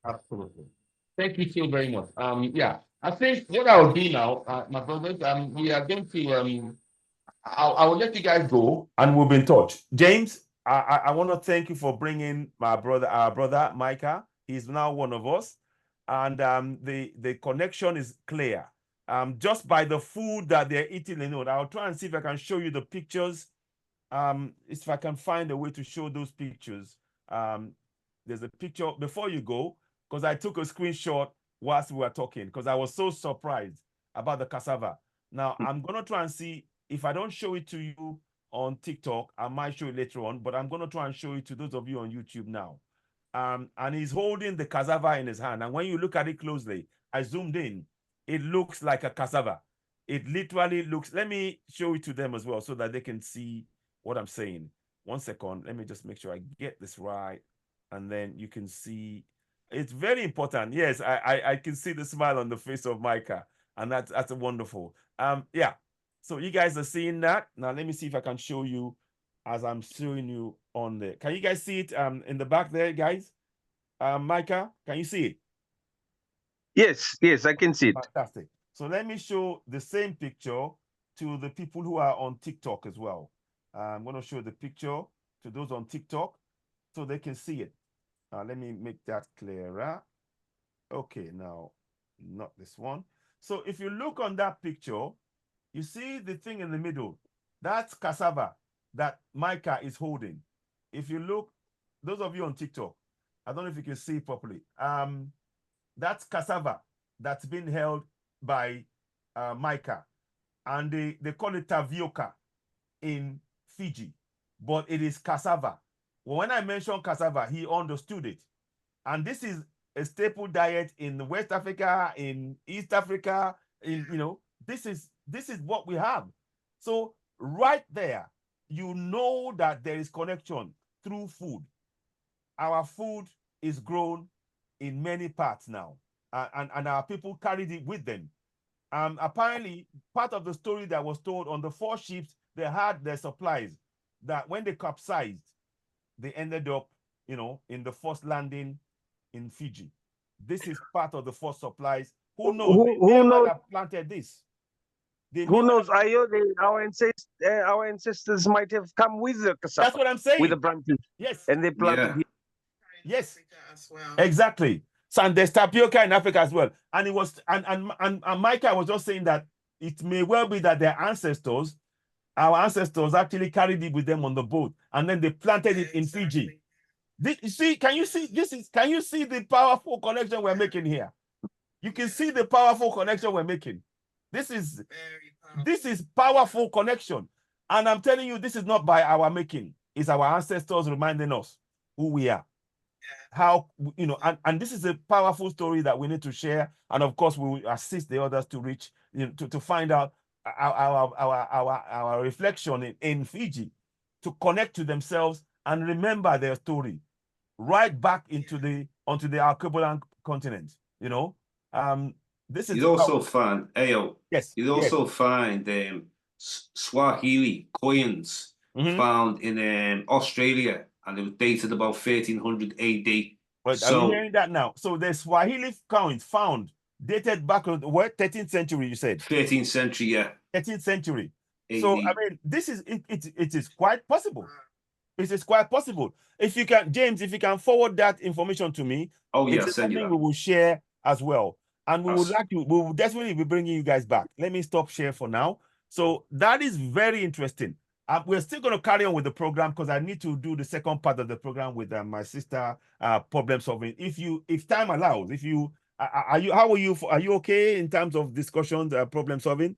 A: Absolutely. Thank you so very much. Yeah, I think what I will do now, my brothers, we are going to I will let you guys go and we'll be in touch. James, I want to thank you for bringing our brother Micah. He's now one of us, and the connection is clear. Just by the food that they're eating, I'll try and see if I can show you the pictures. If I can find a way to show those pictures. There's a picture before you go, because I took a screenshot whilst we were talking, because I was so surprised about the cassava. Now, I'm going to try and see if I don't show it to you on TikTok, I might show it later on, but I'm going to try and show it to those of you on YouTube now. And he's holding the cassava in his hand. And when you look at it closely, I zoomed in, it looks like a cassava. It literally looks, let me show it to them as well so that they can see what I'm saying. 1 second, let me just make sure I get this right. And then you can see, it's very important. Yes, I can see the smile on the face of Micah, and that's wonderful. Yeah, so you guys are seeing that. Now let me see if I can show you as I'm showing you on there. Can you guys see it in the back there, guys? Micah, can you see it?
B: Yes, I can see it.
A: Fantastic. So let me show the same picture to the people who are on TikTok as well. I'm going to show the picture to those on TikTok so they can see it. Let me make that clearer. Okay, now, not this one. So if you look on that picture, you see the thing in the middle. That's cassava that Micah is holding. If you look, those of you on TikTok, I don't know if you can see it properly. That's cassava that's been held by Micah. And they call it tapioca in Fiji, but it is cassava. Well, when I mentioned cassava, he understood it. And this is a staple diet in West Africa, in East Africa, this is what we have. So right there, you know that there is connection through food. Our food is grown in many parts now, and our people carried it with them. Apparently, part of the story that was told on the 4 ships, they had their supplies that when they capsized, they ended up, in the first landing in Fiji. This is part of the first supplies. Who knows?
B: Who knows?
A: Have planted this.
B: Who knows? Our ancestors might have come with the cassava.
A: That's what I'm saying.
B: With the branches.
A: Yes.
B: And they planted here.
A: Yes. As well. Exactly. So and there's tapioca in Africa as well. And it was and Micah was just saying that it may well be that their ancestors, our ancestors, actually carried it with them on the boat, and then they planted it in Fiji. Can you see the powerful connection we're making here? You can see the powerful connection we're making. This is powerful connection. And I'm telling you, this is not by our making. It's our ancestors reminding us who we are. How, and this is a powerful story that we need to share. And of course, we will assist the others to reach, to find out our reflection in Fiji, to connect to themselves and remember their story right back onto the Archipelago continent. This is
C: you'd also find
A: yes.
C: You'd also find Swahili coins found in Australia, and it was dated about 1300 AD.
A: Right, are you hearing that now? So the Swahili coins found dated back to what, 13th century, you said?
C: 13th century, yeah.
A: 13th century.
C: AD.
A: So I mean, it is quite possible. It is quite possible. If you can, James, if you can forward that information to me,
C: oh yeah,
A: it's something we will share as well. and we will definitely be bringing you guys back. Let me stop share for now. So that is very interesting. We're still going to carry on with the program because I need to do the second part of the program with my sister, problem solving. If time allows, how are you? Are you okay in terms of discussions, problem solving?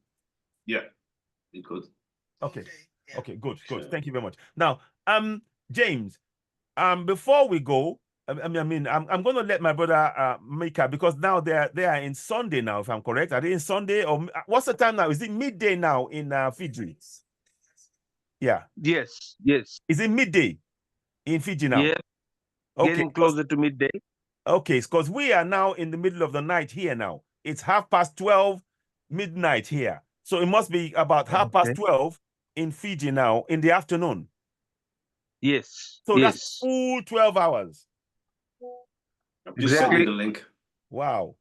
C: Yeah, good.
A: Okay.
D: Yeah.
A: Okay, good.
C: Sure.
A: Thank you very much. Now, James, before we go, I'm going to let my brother Micah, because now they are in Sunday now, if I'm correct. Are they in Sunday, or what's the time now? Is it midday now in Fiji? Yeah.
B: Yes.
A: Is it midday in Fiji now?
B: Yeah.
A: Okay.
B: Getting closer to midday.
A: Okay, because we are now in the middle of the night here now. It's 12:30 midnight here. So it must be about 12:30 in Fiji now in the afternoon.
B: Yes.
A: So that's full 12 hours.
C: Just sent you the link.
A: Wow.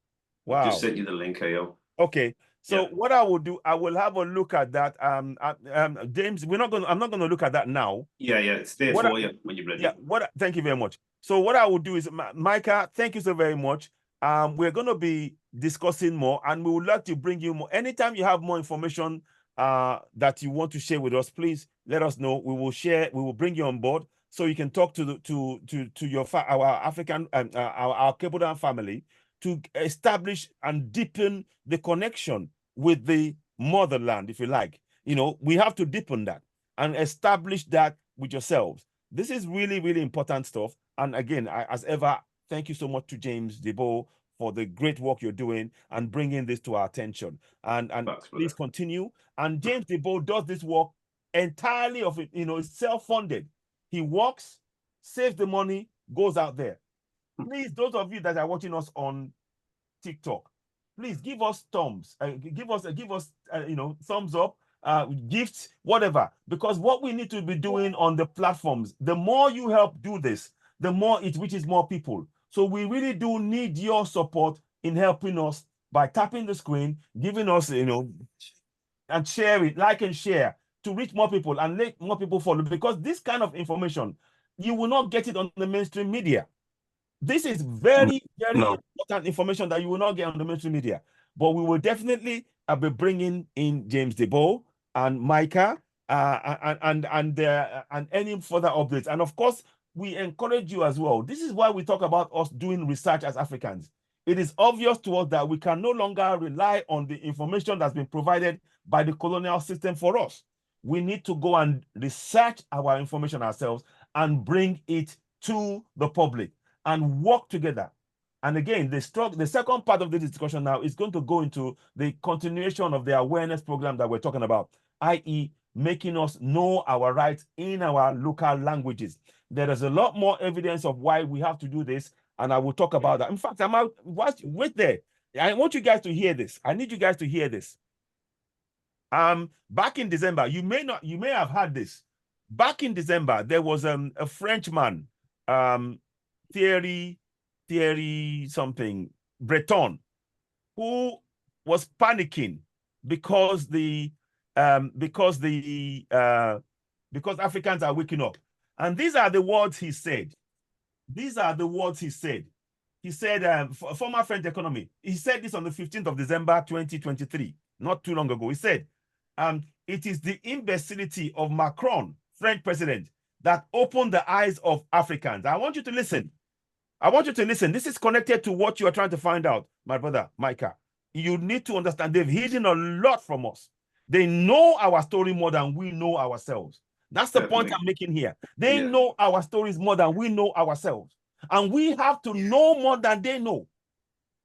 C: Just sent you the link, Ayo.
A: Okay. So what I will do, I will have a look at that. James, I'm not gonna look at that now.
C: Yeah, it's there for you when you're ready.
A: Yeah, thank you very much. So what I will do is, Micah, thank you so very much. We're gonna be discussing more, and we would like to bring you more. Anytime you have more information that you want to share with us, please let us know. We will share, we will bring you on board so you can talk to our African our Cape family to establish and deepen the connection with the motherland, if you like. We have to deepen that and establish that with yourselves. This is really, really important stuff. And again, as ever, thank you so much to James Deo for the great work you're doing and bringing this to our attention. And please continue. And James Deo does this work entirely of it, it's self-funded. He works, saves the money, goes out there. Please, those of you that are watching us on TikTok, please give us thumbs, give us thumbs up, gifts, whatever, because what we need to be doing on the platforms, the more you help do this, the more it reaches more people. So we really do need your support in helping us by tapping the screen, giving us, and share it, like and share, to reach more people and let more people follow, because this kind of information, you will not get it on the mainstream media. This is very, very important information that you will not get on the mainstream media. But we will definitely be bringing in James Deo and Micah and any further updates. And of course, we encourage you as well. This is why we talk about us doing research as Africans. It is obvious to us that we can no longer rely on the information that's been provided by the colonial system for us. We need to go and research our information ourselves and bring it to the public and work together. And again, the second part of the discussion now is going to go into the continuation of the awareness program that we're talking about, i.e., making us know our rights in our local languages. There is a lot more evidence of why we have to do this, and I will talk about that. In fact, wait there. I want you guys to hear this. I need you guys to hear this. Back in December, you may have heard this. Back in December, there was a Frenchman, Thierry something Breton, who was panicking because Africans are waking up. And these are the words he said. He said, former French economy. He said this on the 15th of December, 2023, not too long ago. He said, it is the imbecility of Macron, French president, that opened the eyes of Africans. I want you to listen. This is connected to what you are trying to find out, my brother, Micah. You need to understand they've hidden a lot from us. They know our story more than we know ourselves. That's the point I'm making here. They know our stories more than we know ourselves. And we have to know more than they know.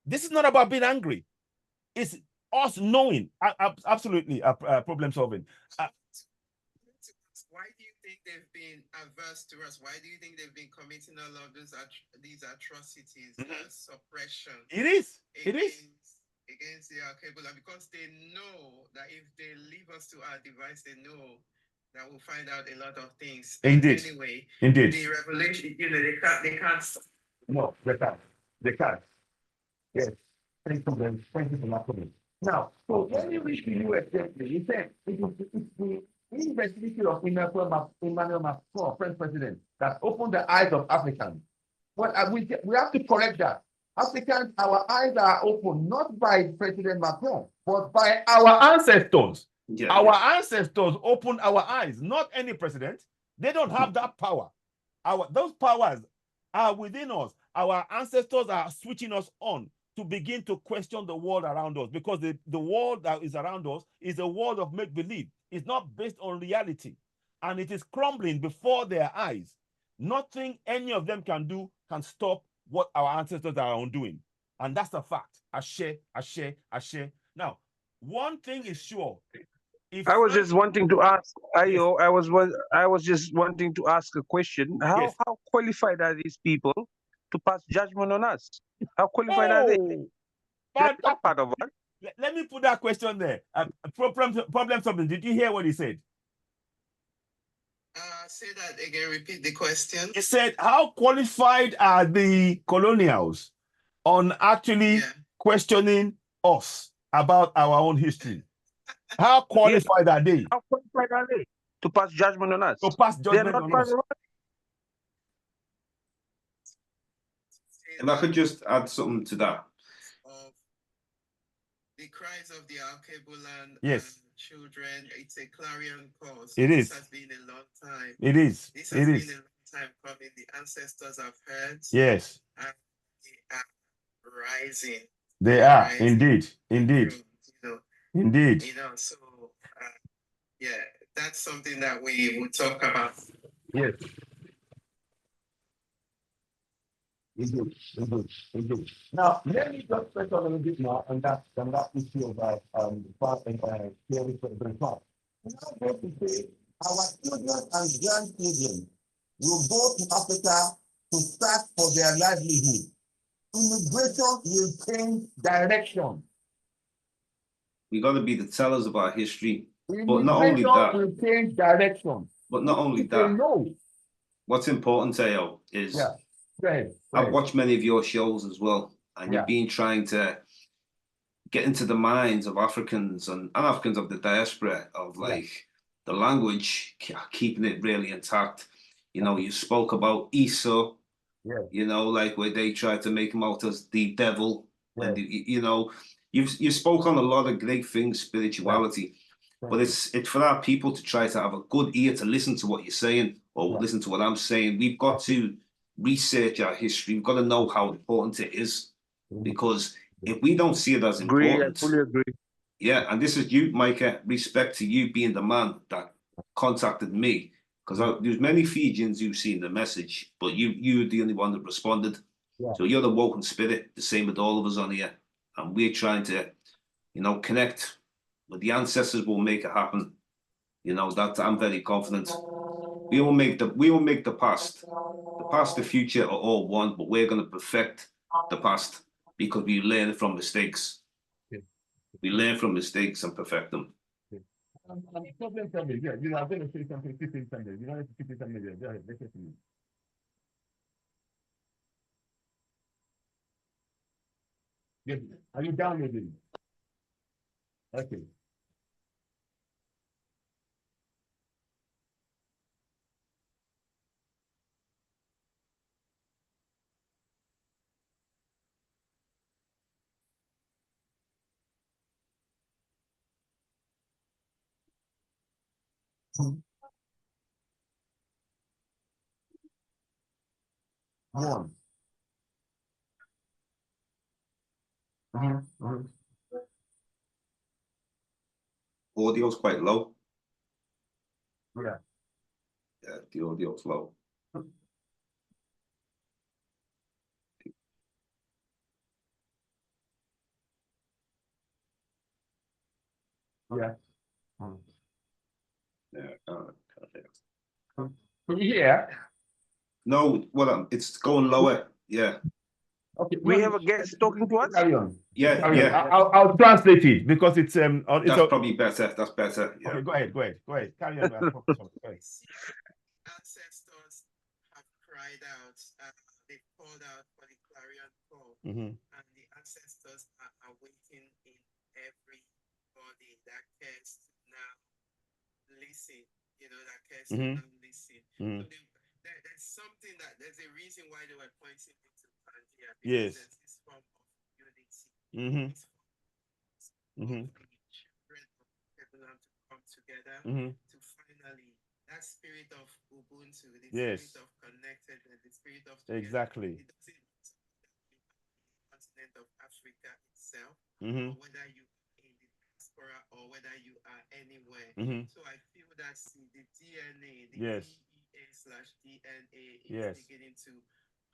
A: This is not about being angry. It's us knowing, absolutely, problem solving.
D: Why do you think they've been averse to us? Why do you think they've been committing all of these atrocities, suppression?
A: It is.
D: Against the Al-Qaeda, because they know that if they leave us to our device, they know that we'll find out a lot of things.
A: Indeed.
D: Anyway,
A: Indeed.
D: the revelation, they can't.
A: No, they can't. Yes. Thank you for that. Now, so when you reach the US, he said it's the investigation of Emmanuel Macron, French president, that opened the eyes of Africans. Well, we have to correct that. Africans, our eyes are open, not by President Macron, but by our ancestors.
C: Yeah,
A: Our ancestors opened our eyes, not any president. They don't have that power. Those powers are within us. Our ancestors are switching us on to begin to question the world around us, because the world that is around us is a world of make-believe. It's not based on reality, and it is crumbling before their eyes. Nothing any of them can do can stop what our ancestors are undoing. And that's a fact. Ashe, ashe, ashe. Now, one thing is sure.
B: I was just wanting to ask, Ayo,
A: Yes.
B: I was just wanting to ask a question. How qualified are these people to pass judgment on us? How qualified are they? They're not part of us.
A: Let me put that question there. Problem something. Did you hear what he said?
D: Say that again. Repeat the question.
A: He said, how qualified are the colonials on actually questioning us about our own history? How qualified are they?
B: How qualified are they to pass judgment on us?
A: To pass judgment on us.
C: If I could just add something to that.
D: Of the cries of the Alkebulan children, it's a clarion call. So
A: This
D: has been a long time.
A: This
D: has been a long time coming. The ancestors have heard.
A: Yes.
D: And they are rising.
A: They are indeed. Indeed.
D: So that's something that we will talk about.
A: Yes. Now, let me just touch on a little bit more on that issue of theory for the past. I'm going to say our children and grandchildren will go to Africa to start for their livelihood. Immigration will change direction.
C: We got to be the tellers of our history.
A: But not only that, will change direction.
C: But not only that, what's important, Deo, is I've watched many of your shows as well, and you've been trying to get into the minds of Africans and Africans of the diaspora of like the language, keeping it really intact. You know, you spoke about Esau, you know, like where they tried to make him out as the devil, and you know, you spoke on a lot of great things, spirituality. But it's for our people to try to have a good ear to listen to what you're saying or listen to what I'm saying. We've got to research our history. We've got to know how important it is, because if we don't see it as important,
B: I fully agree.
C: Yeah, and this is you, Micah. Respect to you being the man that contacted me, because there's many Fijians who've seen the message, but you're the only one that responded. So you're the woken spirit, the same with all of us on here, and we're trying to, you know, connect. But the ancestors will make it happen. You know, that I'm very confident. We will make the past. The past, the future are all one, but we're going to perfect the past because we learn from mistakes. We learn from mistakes and perfect them.
A: Problem something. Yeah, you know, I'm going to say something. Keep it something. You don't have to keep it something. Go ahead. Let's see. Yes. Are you down with it? Okay. One.
C: Audio's quite low.
A: Yeah.
C: Yeah, the audio's low.
A: Yeah.
C: Yeah. No, well, it's going lower. Yeah.
A: Okay.
B: We have a guest talking to us.
A: Carry on.
C: Yeah,
A: Carry
C: yeah.
A: On. I'll translate it because it's
C: That's probably better. That's better. Yeah.
A: Okay, go ahead. Carry on.
D: Ancestors have cried out. They've called out for the clarion call, and the ancestors are awaiting in everybody that cares to now listen. You know, that cares to now listen. So there's something there's a reason why they were pointing me to Pangea.
A: Yes.
D: There's this
A: Mm-hmm. Mm-hmm.
D: Children of Babylon to come together
A: Mm-hmm.
D: to finally that spirit of Ubuntu, the
A: Yes.
D: spirit of connectedness, the spirit of
A: Exactly.
D: It doesn't continent of Africa itself,
A: Mm-hmm.
D: or whether you are in the diaspora or whether you are anywhere.
A: Mm-hmm.
D: So I feel that the DNA, the
A: Yes.
D: DEA/DNA is
A: Yes.
D: beginning to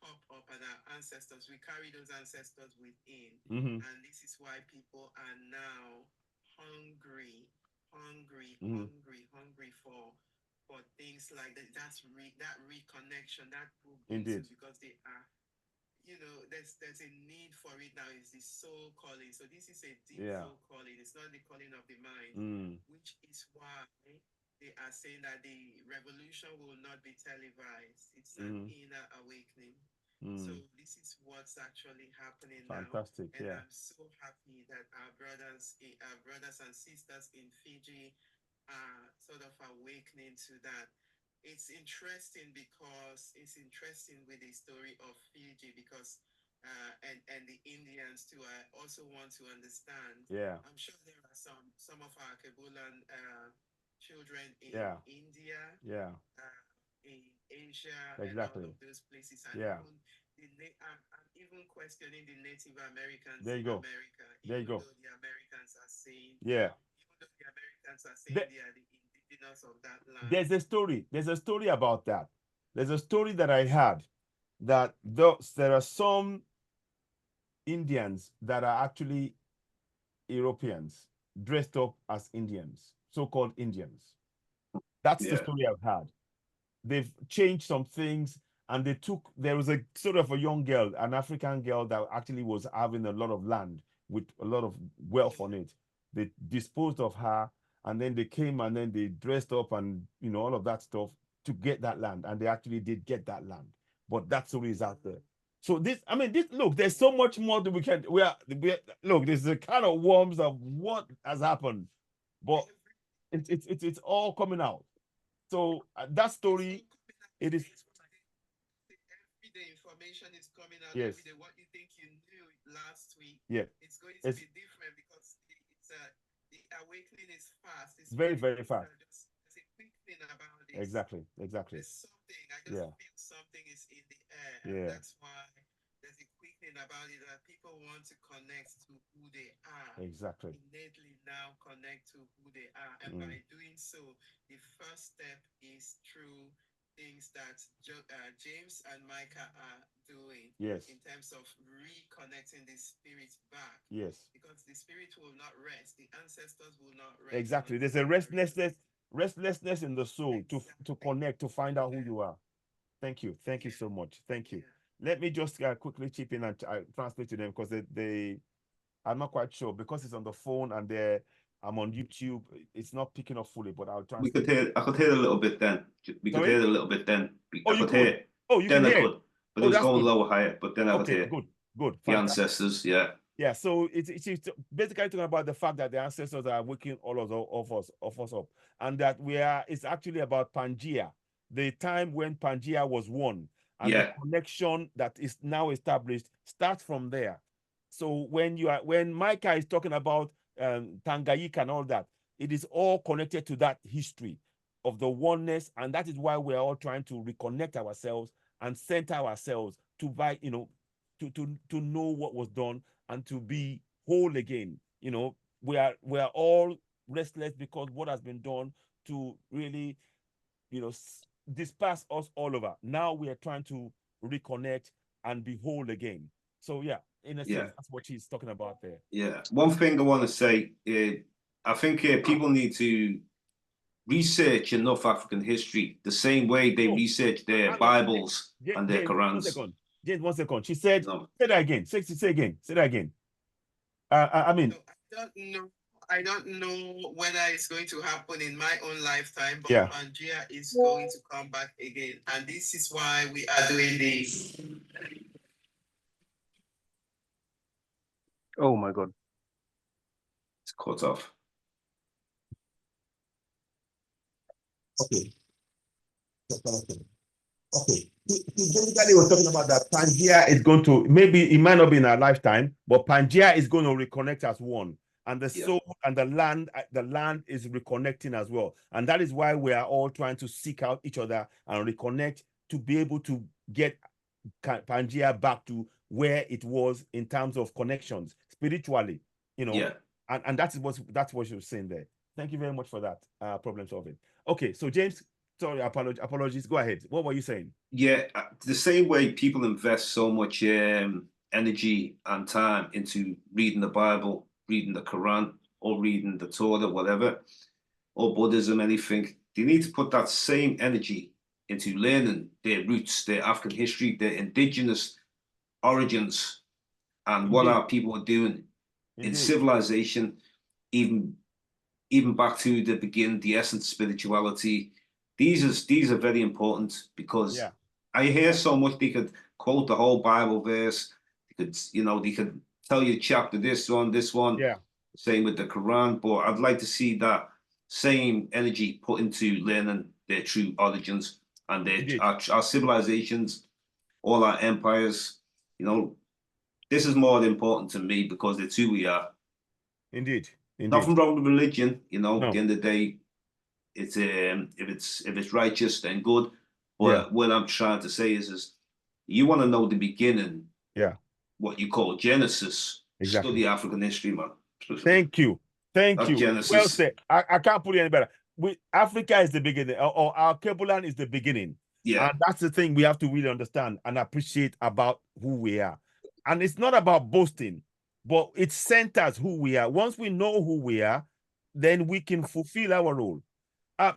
D: pop up, and our ancestors, we carry those ancestors within.
A: Mm-hmm.
D: And this is why people are now hungry
A: Mhm.
D: hungry for things like that. That reconnection, that Ubuntu,
A: Indeed.
D: because they are, there's a need for it now. Is the soul calling. So this is a deep
A: Yeah.
D: soul calling. It's not the calling of the mind,
A: Mm.
D: which is why they are saying that the revolution will not be televised. It's an inner awakening. So this is what's actually happening
A: Fantastic.
D: now, and
A: Yeah.
D: I'm so happy that our brothers and sisters in Fiji are sort of awakening to that. It's interesting with the story of Fiji, because and the Indians too. I also want to understand.
A: Yeah.
D: I'm sure there are some of our Kebulan children in
A: Yeah.
D: India,
A: Yeah.
D: in Asia,
A: Exactly.
D: and all of those places. And
A: Yeah.
D: even I'm even questioning the Native Americans
A: There you
D: in
A: go.
D: America,
A: There you
D: even
A: go.
D: though the Americans are saying,
A: Yeah.
D: they are the indigenous of that land.
A: There's a story. There's a story about that. There's a story that I had that there are some Indians that are actually Europeans dressed up as Indians, so-called Indians. That's the story I've had. They've changed some things, and there was a sort of a young girl, an African girl, that actually was having a lot of land with a lot of wealth on it. They disposed of her, and then they came and then they dressed up and all of that stuff to get that land, and they actually did get that land. But that story is out there. So look, there's so much more that look, there's a kind of worms of what has happened, but it's all coming out. So that story, it is.
D: Every day information is coming out.
A: Yes.
D: Every day. What you think you knew last week,
A: Yeah.
D: it's going to be different, because the awakening is fast. It's
A: very, very fast.
D: There's a quick thing about this.
A: Exactly.
D: There's something. I just feel something is in the air. And that's why there's a quick thing about it, that people want to connect to who they are.
A: Exactly.
D: Innately now connect to who they are. And by doing so, the first step is through things that James and Micah are doing.
A: Yes.
D: In terms of reconnecting the spirit back.
A: Yes.
D: Because the spirit will not rest. The ancestors will not rest.
A: Exactly. There's a restlessness in the soul to connect, to find out who you are. Thank you. Thank you so much. Thank you. Let me just quickly chip in and translate to them, because I'm not quite sure, because it's on the phone and I'm on YouTube. It's not picking up fully, but I'll translate.
C: I could hear a little bit then. We could hear a little bit then.
A: Oh, you could? Oh, you can hear.
C: But it was going lower, higher. But then I could hear.
A: Good.
C: The ancestors, yeah.
A: Yeah, so it's basically talking about the fact that the ancestors are waking all of us up, and that it's actually about Pangea, the time when Pangea was one, and the connection that is now established starts from there. So when Micah is talking about Tanganyika and all that, it is all connected to that history of the oneness, and that is why we're all trying to reconnect ourselves and center ourselves to know what was done and to be whole again. We are all restless because what has been done to really, disperse us all over. Now we are trying to reconnect and be whole again. So yeah, in a sense, that's what she's talking about there.
C: Yeah. One thing I want to say, I think people need to research enough African history the same way they research their Bibles and their Qurans.
A: James, 1 second. She said, say that again. Say that again.
D: I don't know whether it's going to happen in my own lifetime, but Pangea is going to come back again. And this is why we are doing this.
B: Oh my God.
C: It's cut off.
A: Okay. Basically, was talking about that Pangea is going to, maybe it might not be in our lifetime, but Pangea is going to reconnect as one. And the soul and the land is reconnecting as well. And that is why we are all trying to seek out each other and reconnect to be able to get Pangea back to where it was in terms of connections spiritually, you know.
C: Yeah.
A: And that's what she was saying there. Thank you very much for that problem solving. Okay, so James, sorry, apologies. Go ahead. What were you saying?
C: Yeah, the same way people invest so much energy and time into reading the Bible, reading the Quran, or reading the Torah, whatever, or Buddhism, anything, they need to put that same energy into learning their roots, their African history, their indigenous origins, and what our people are doing in civilization, even back to the beginning, the essence, spirituality. These are very important because I hear so much. They could quote the whole Bible verse. They could tell you chapter this one.
A: Yeah.
C: Same with the Quran. But I'd like to see that same energy put into learning their true origins and our civilizations, all our empires. This is more important to me because it's who we are.
A: Indeed.
C: Nothing wrong with religion. At the end of the day, it's if it's righteous, then good. But what I'm trying to say is you want to know the beginning.
A: Yeah.
C: What you call Genesis.
A: Exactly.
C: Study African history, man.
A: Thank you.
C: Genesis.
A: Well said. I can't put it any better. Africa is the beginning, or our Kebulan is the beginning.
C: Yeah.
A: And that's the thing we have to really understand and appreciate about who we are. And it's not about boasting, but it centers who we are. Once we know who we are, then we can fulfill our role.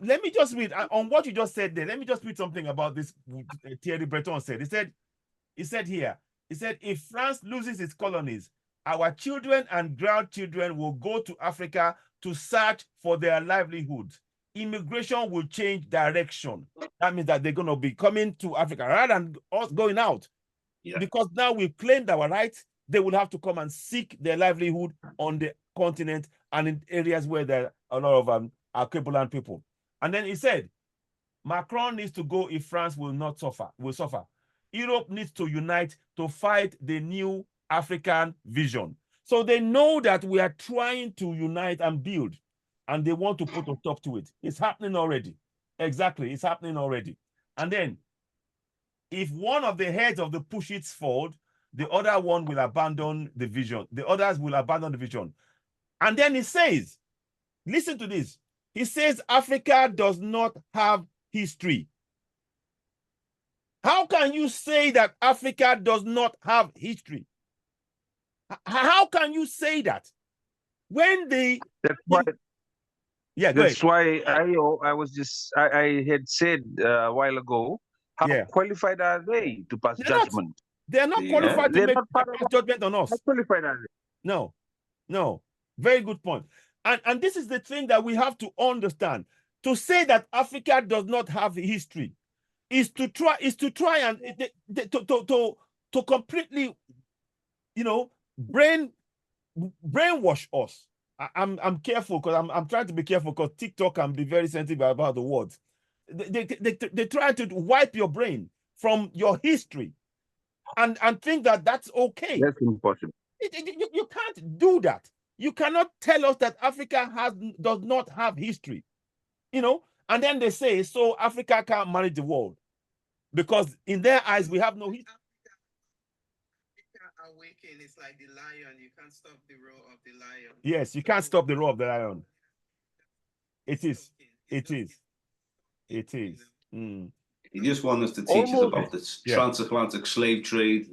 A: Let me just read on what you just said there. Let me just read something about this. Thierry Breton said. He said here, if France loses its colonies, our children and grandchildren will go to Africa to search for their livelihood. Immigration will change direction. That means that they're going to be coming to Africa rather than us going out. Yeah. Because now we've claimed our rights, they will have to come and seek their livelihood on the continent and in areas where there are a lot of our Kebulan people. And then he said, Macron needs to go if France will suffer. Europe needs to unite to fight the new African vision. So they know that we are trying to unite and build, and they want to put a stop to it. It's happening already. Exactly, it's happening already. And then, if one of the heads of the Pushits fall, the other one will abandon the vision. The others will abandon the vision. And then he says, listen to this. He says Africa does not have history. How can you say that Africa does not have history? How can you say that? When they...
B: That's why...
A: Yeah,
B: that's why I had said a while ago, how qualified are they to pass judgment?
A: They're not qualified to make pass judgment on us.
B: How qualified are they?
A: No. Very good point. And this is the thing that we have to understand. To say that Africa does not have history is to try and to completely, brainwash us. I'm careful because I'm trying to be careful because TikTok can be very sensitive about the words. They try to wipe your brain from your history and think that that's okay.
B: That's impossible.
A: You can't do that. You cannot tell us that Africa does not have history, and then they say, so Africa can't manage the world because in their eyes, we have no history.
D: Africa awaken is like the lion. You can't stop the roar of the lion.
A: Yes, you can't stop the roar of the lion. It is.
C: He just wants us to teach us about this transatlantic slave trade.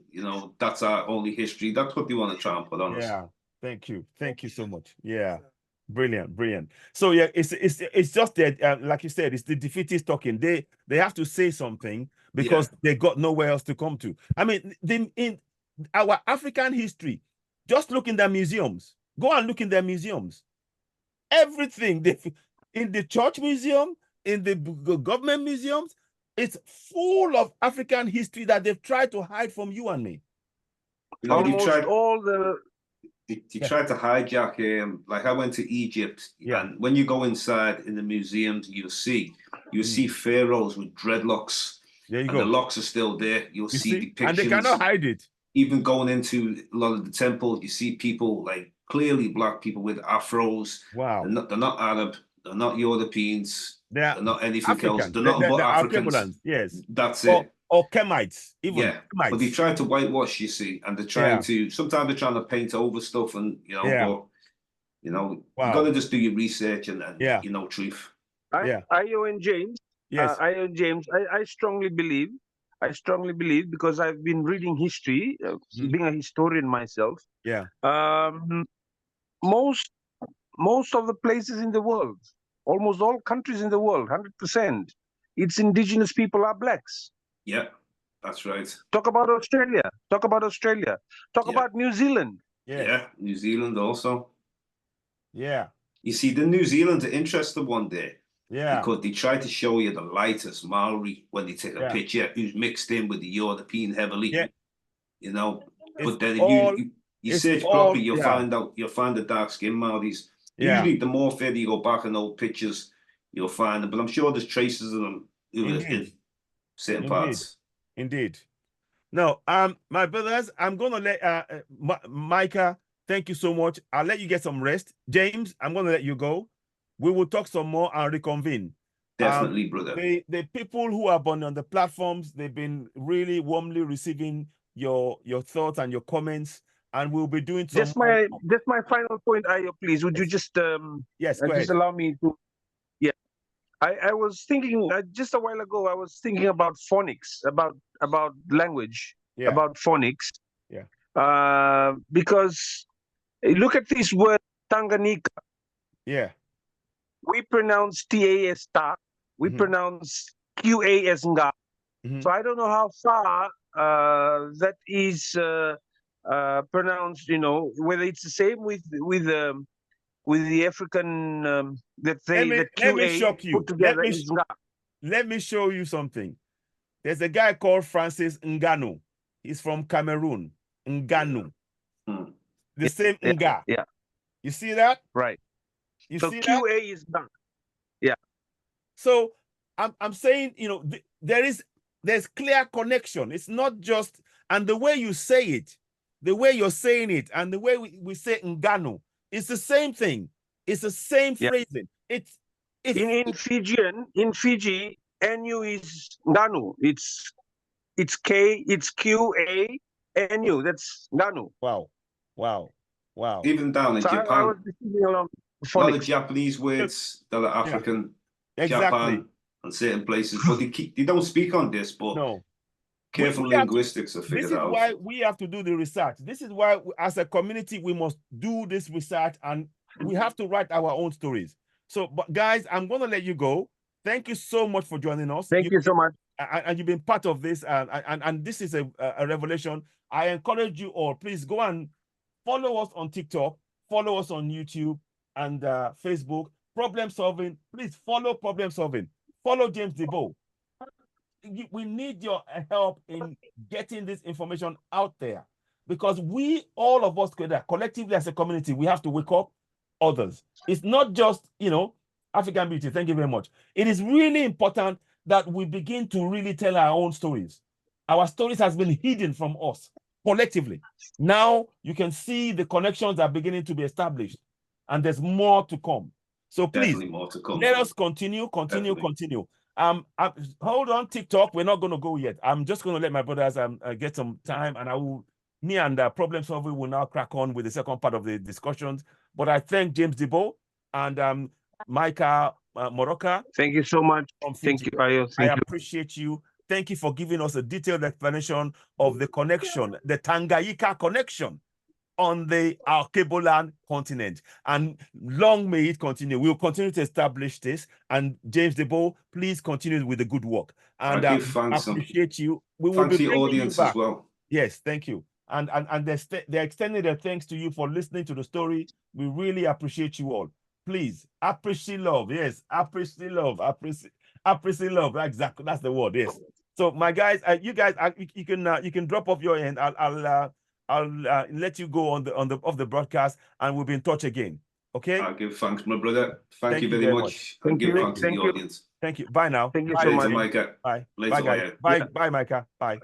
C: That's our only history. That's what they want to try and put on us.
A: Yeah. Thank you so much. Yeah, brilliant. So yeah, it's just that, like you said, it's the defeatist talking. They have to say something because they got nowhere else to come to. I mean, in our African history, just look in their museums. Go and look in their museums. Everything in the church museum, in the government museums, it's full of African history that they've tried to hide from you and me.
C: They tried to hijack like I went to Egypt, and when you go inside in the museums, you'll see pharaohs with dreadlocks.
A: There you
C: and the
A: go.
C: locks are still there. You'll
A: You
C: see
A: see? And they
C: depictions.
A: cannot hide it.
C: Even going into a lot of the temple, you see people like clearly black people with afros.
A: Wow.
C: They're not Arab. They're not Europeans.
A: They're
C: They're not anything else.
A: African.
C: They're not
A: They're
C: but Africans.
A: Alkebulan, yes.
C: That's
A: Or,
C: it.
A: or Kemites, even
C: Yeah. But they
A: Kemites.
C: try to whitewash, you see, and they're trying to, sometimes they're trying to paint over stuff and, you know, but, you know, you got to just do your research and you know, truth.
B: Ayo and James,
A: yes.
B: Ayo and James, I strongly believe, because I've been reading history, being a historian myself.
A: Yeah.
B: Most of the places in the world, almost all countries in the world, 100%, its indigenous people are blacks.
C: Yeah, that's right.
B: Talk about Australia. Talk about New Zealand.
A: Yes.
C: Yeah, New Zealand also.
A: Yeah.
C: You see, the New Zealand's an interesting one there.
A: Yeah.
C: Because they try to show you the lightest Maori when they take a picture who's mixed in with the European heavily.
A: Yeah.
C: You know,
A: It's
C: but then
A: all,
C: if you search properly, you'll find the dark skin Maoris. Usually the more further you go back in old pictures, you'll find them. But I'm sure there's traces of them in certain parts.
A: Indeed. No, my brothers, I'm gonna let Micah, thank you so much. I'll let you get some rest. James, I'm gonna let you go. We will talk some more and reconvene.
C: Definitely, brother.
A: The people who are on the platforms, they've been really warmly receiving your thoughts and your comments, and we'll be doing some.
B: Just my final point, Ayo, please. Would you just
A: yes, go ahead.
B: allow me to? Yeah, I was thinking just a while ago. I was thinking about phonics, about language, about phonics.
A: Yeah.
B: Because look at this word Tanganyika.
A: Yeah.
B: We pronounce TA as ta. We pronounce QA as nga. So I don't know how far that is pronounced. You know, whether it's the same with the African that QA
A: let me shock you.
B: put together is nga.
A: Let me show you something. There's a guy called Francis Ngannou. He's from Cameroon. Ngannou. The same nga.
B: Yeah.
A: You see that?
B: Right.
A: So
B: QA that? Is done. Yeah.
A: So I'm saying, you know, there's clear connection. It's not just, and the way you say it, the way you're saying it, and the way we say Ngannou, it's the same thing. It's the same phrasing. It's
B: in Fiji, NU is Ngannou. It's QA NU. That's Ngannou.
A: Wow.
C: Even down in Japan,
B: I was thinking along
C: a lot of Japanese words that are African, Japan, and certain places, but they don't speak on this. But careful linguistics are figured out.
A: This is why we have to do the research. This is why, as a community, we must do this research, and we have to write our own stories. So, but guys, I'm going to let you go. Thank you so much for joining us.
B: Thank you so much.
A: And you've been part of this, and this is a revelation. I encourage you all, please go and follow us on TikTok, follow us on YouTube and Facebook. Problem Solving, please follow Problem Solving. Follow James Deo. We need your help in getting this information out there, because all of us together, collectively as a community, we have to wake up others. It's not just, you know, African beauty. Thank you very much. It is really important that we begin to really tell our own stories. Our stories has been hidden from us collectively. Now you can see the connections are beginning to be established, and there's more to come. So please,
C: more to come.
A: Let us continue. Hold on, TikTok. We're not going to go yet. I'm just going to let my brothers get some time, and me and Problem Solving will now crack on with the second part of the discussions. But I thank James Deo and Micah Moroka.
B: Thank you so much. Thank you, Ayo.
A: I appreciate you. Thank you for giving us a detailed explanation of the connection, the Tanganyika connection on the Alkebulan continent. And long may it continue. We'll continue to establish this. And James Deo, please continue with the good work. And I appreciate you. We will be
C: bringing audience you back as well.
A: Yes, thank you. And they're extending their thanks to you for listening to the story. We really appreciate you all. Please, appreciate love. Yes, appreciate love. Appreciate love. Exactly, that's the word. Yes. So, my guys, you guys, you can drop off your end. I'll let you go on the broadcast, and we'll be in touch again. Okay.
C: I'll give thanks, my brother. Thank you very much. And
B: Thank
C: give
B: you.
C: thanks to the
B: Thank you.
C: audience.
A: Thank you. Bye now.
B: Thank you
A: Bye,
B: so
C: Later,
B: much.
A: everybody.
C: Micah.
A: Bye.
C: Later,
A: Bye, guys.
C: Micah.
A: Bye.
B: Yeah.
A: Bye, Micah. Bye.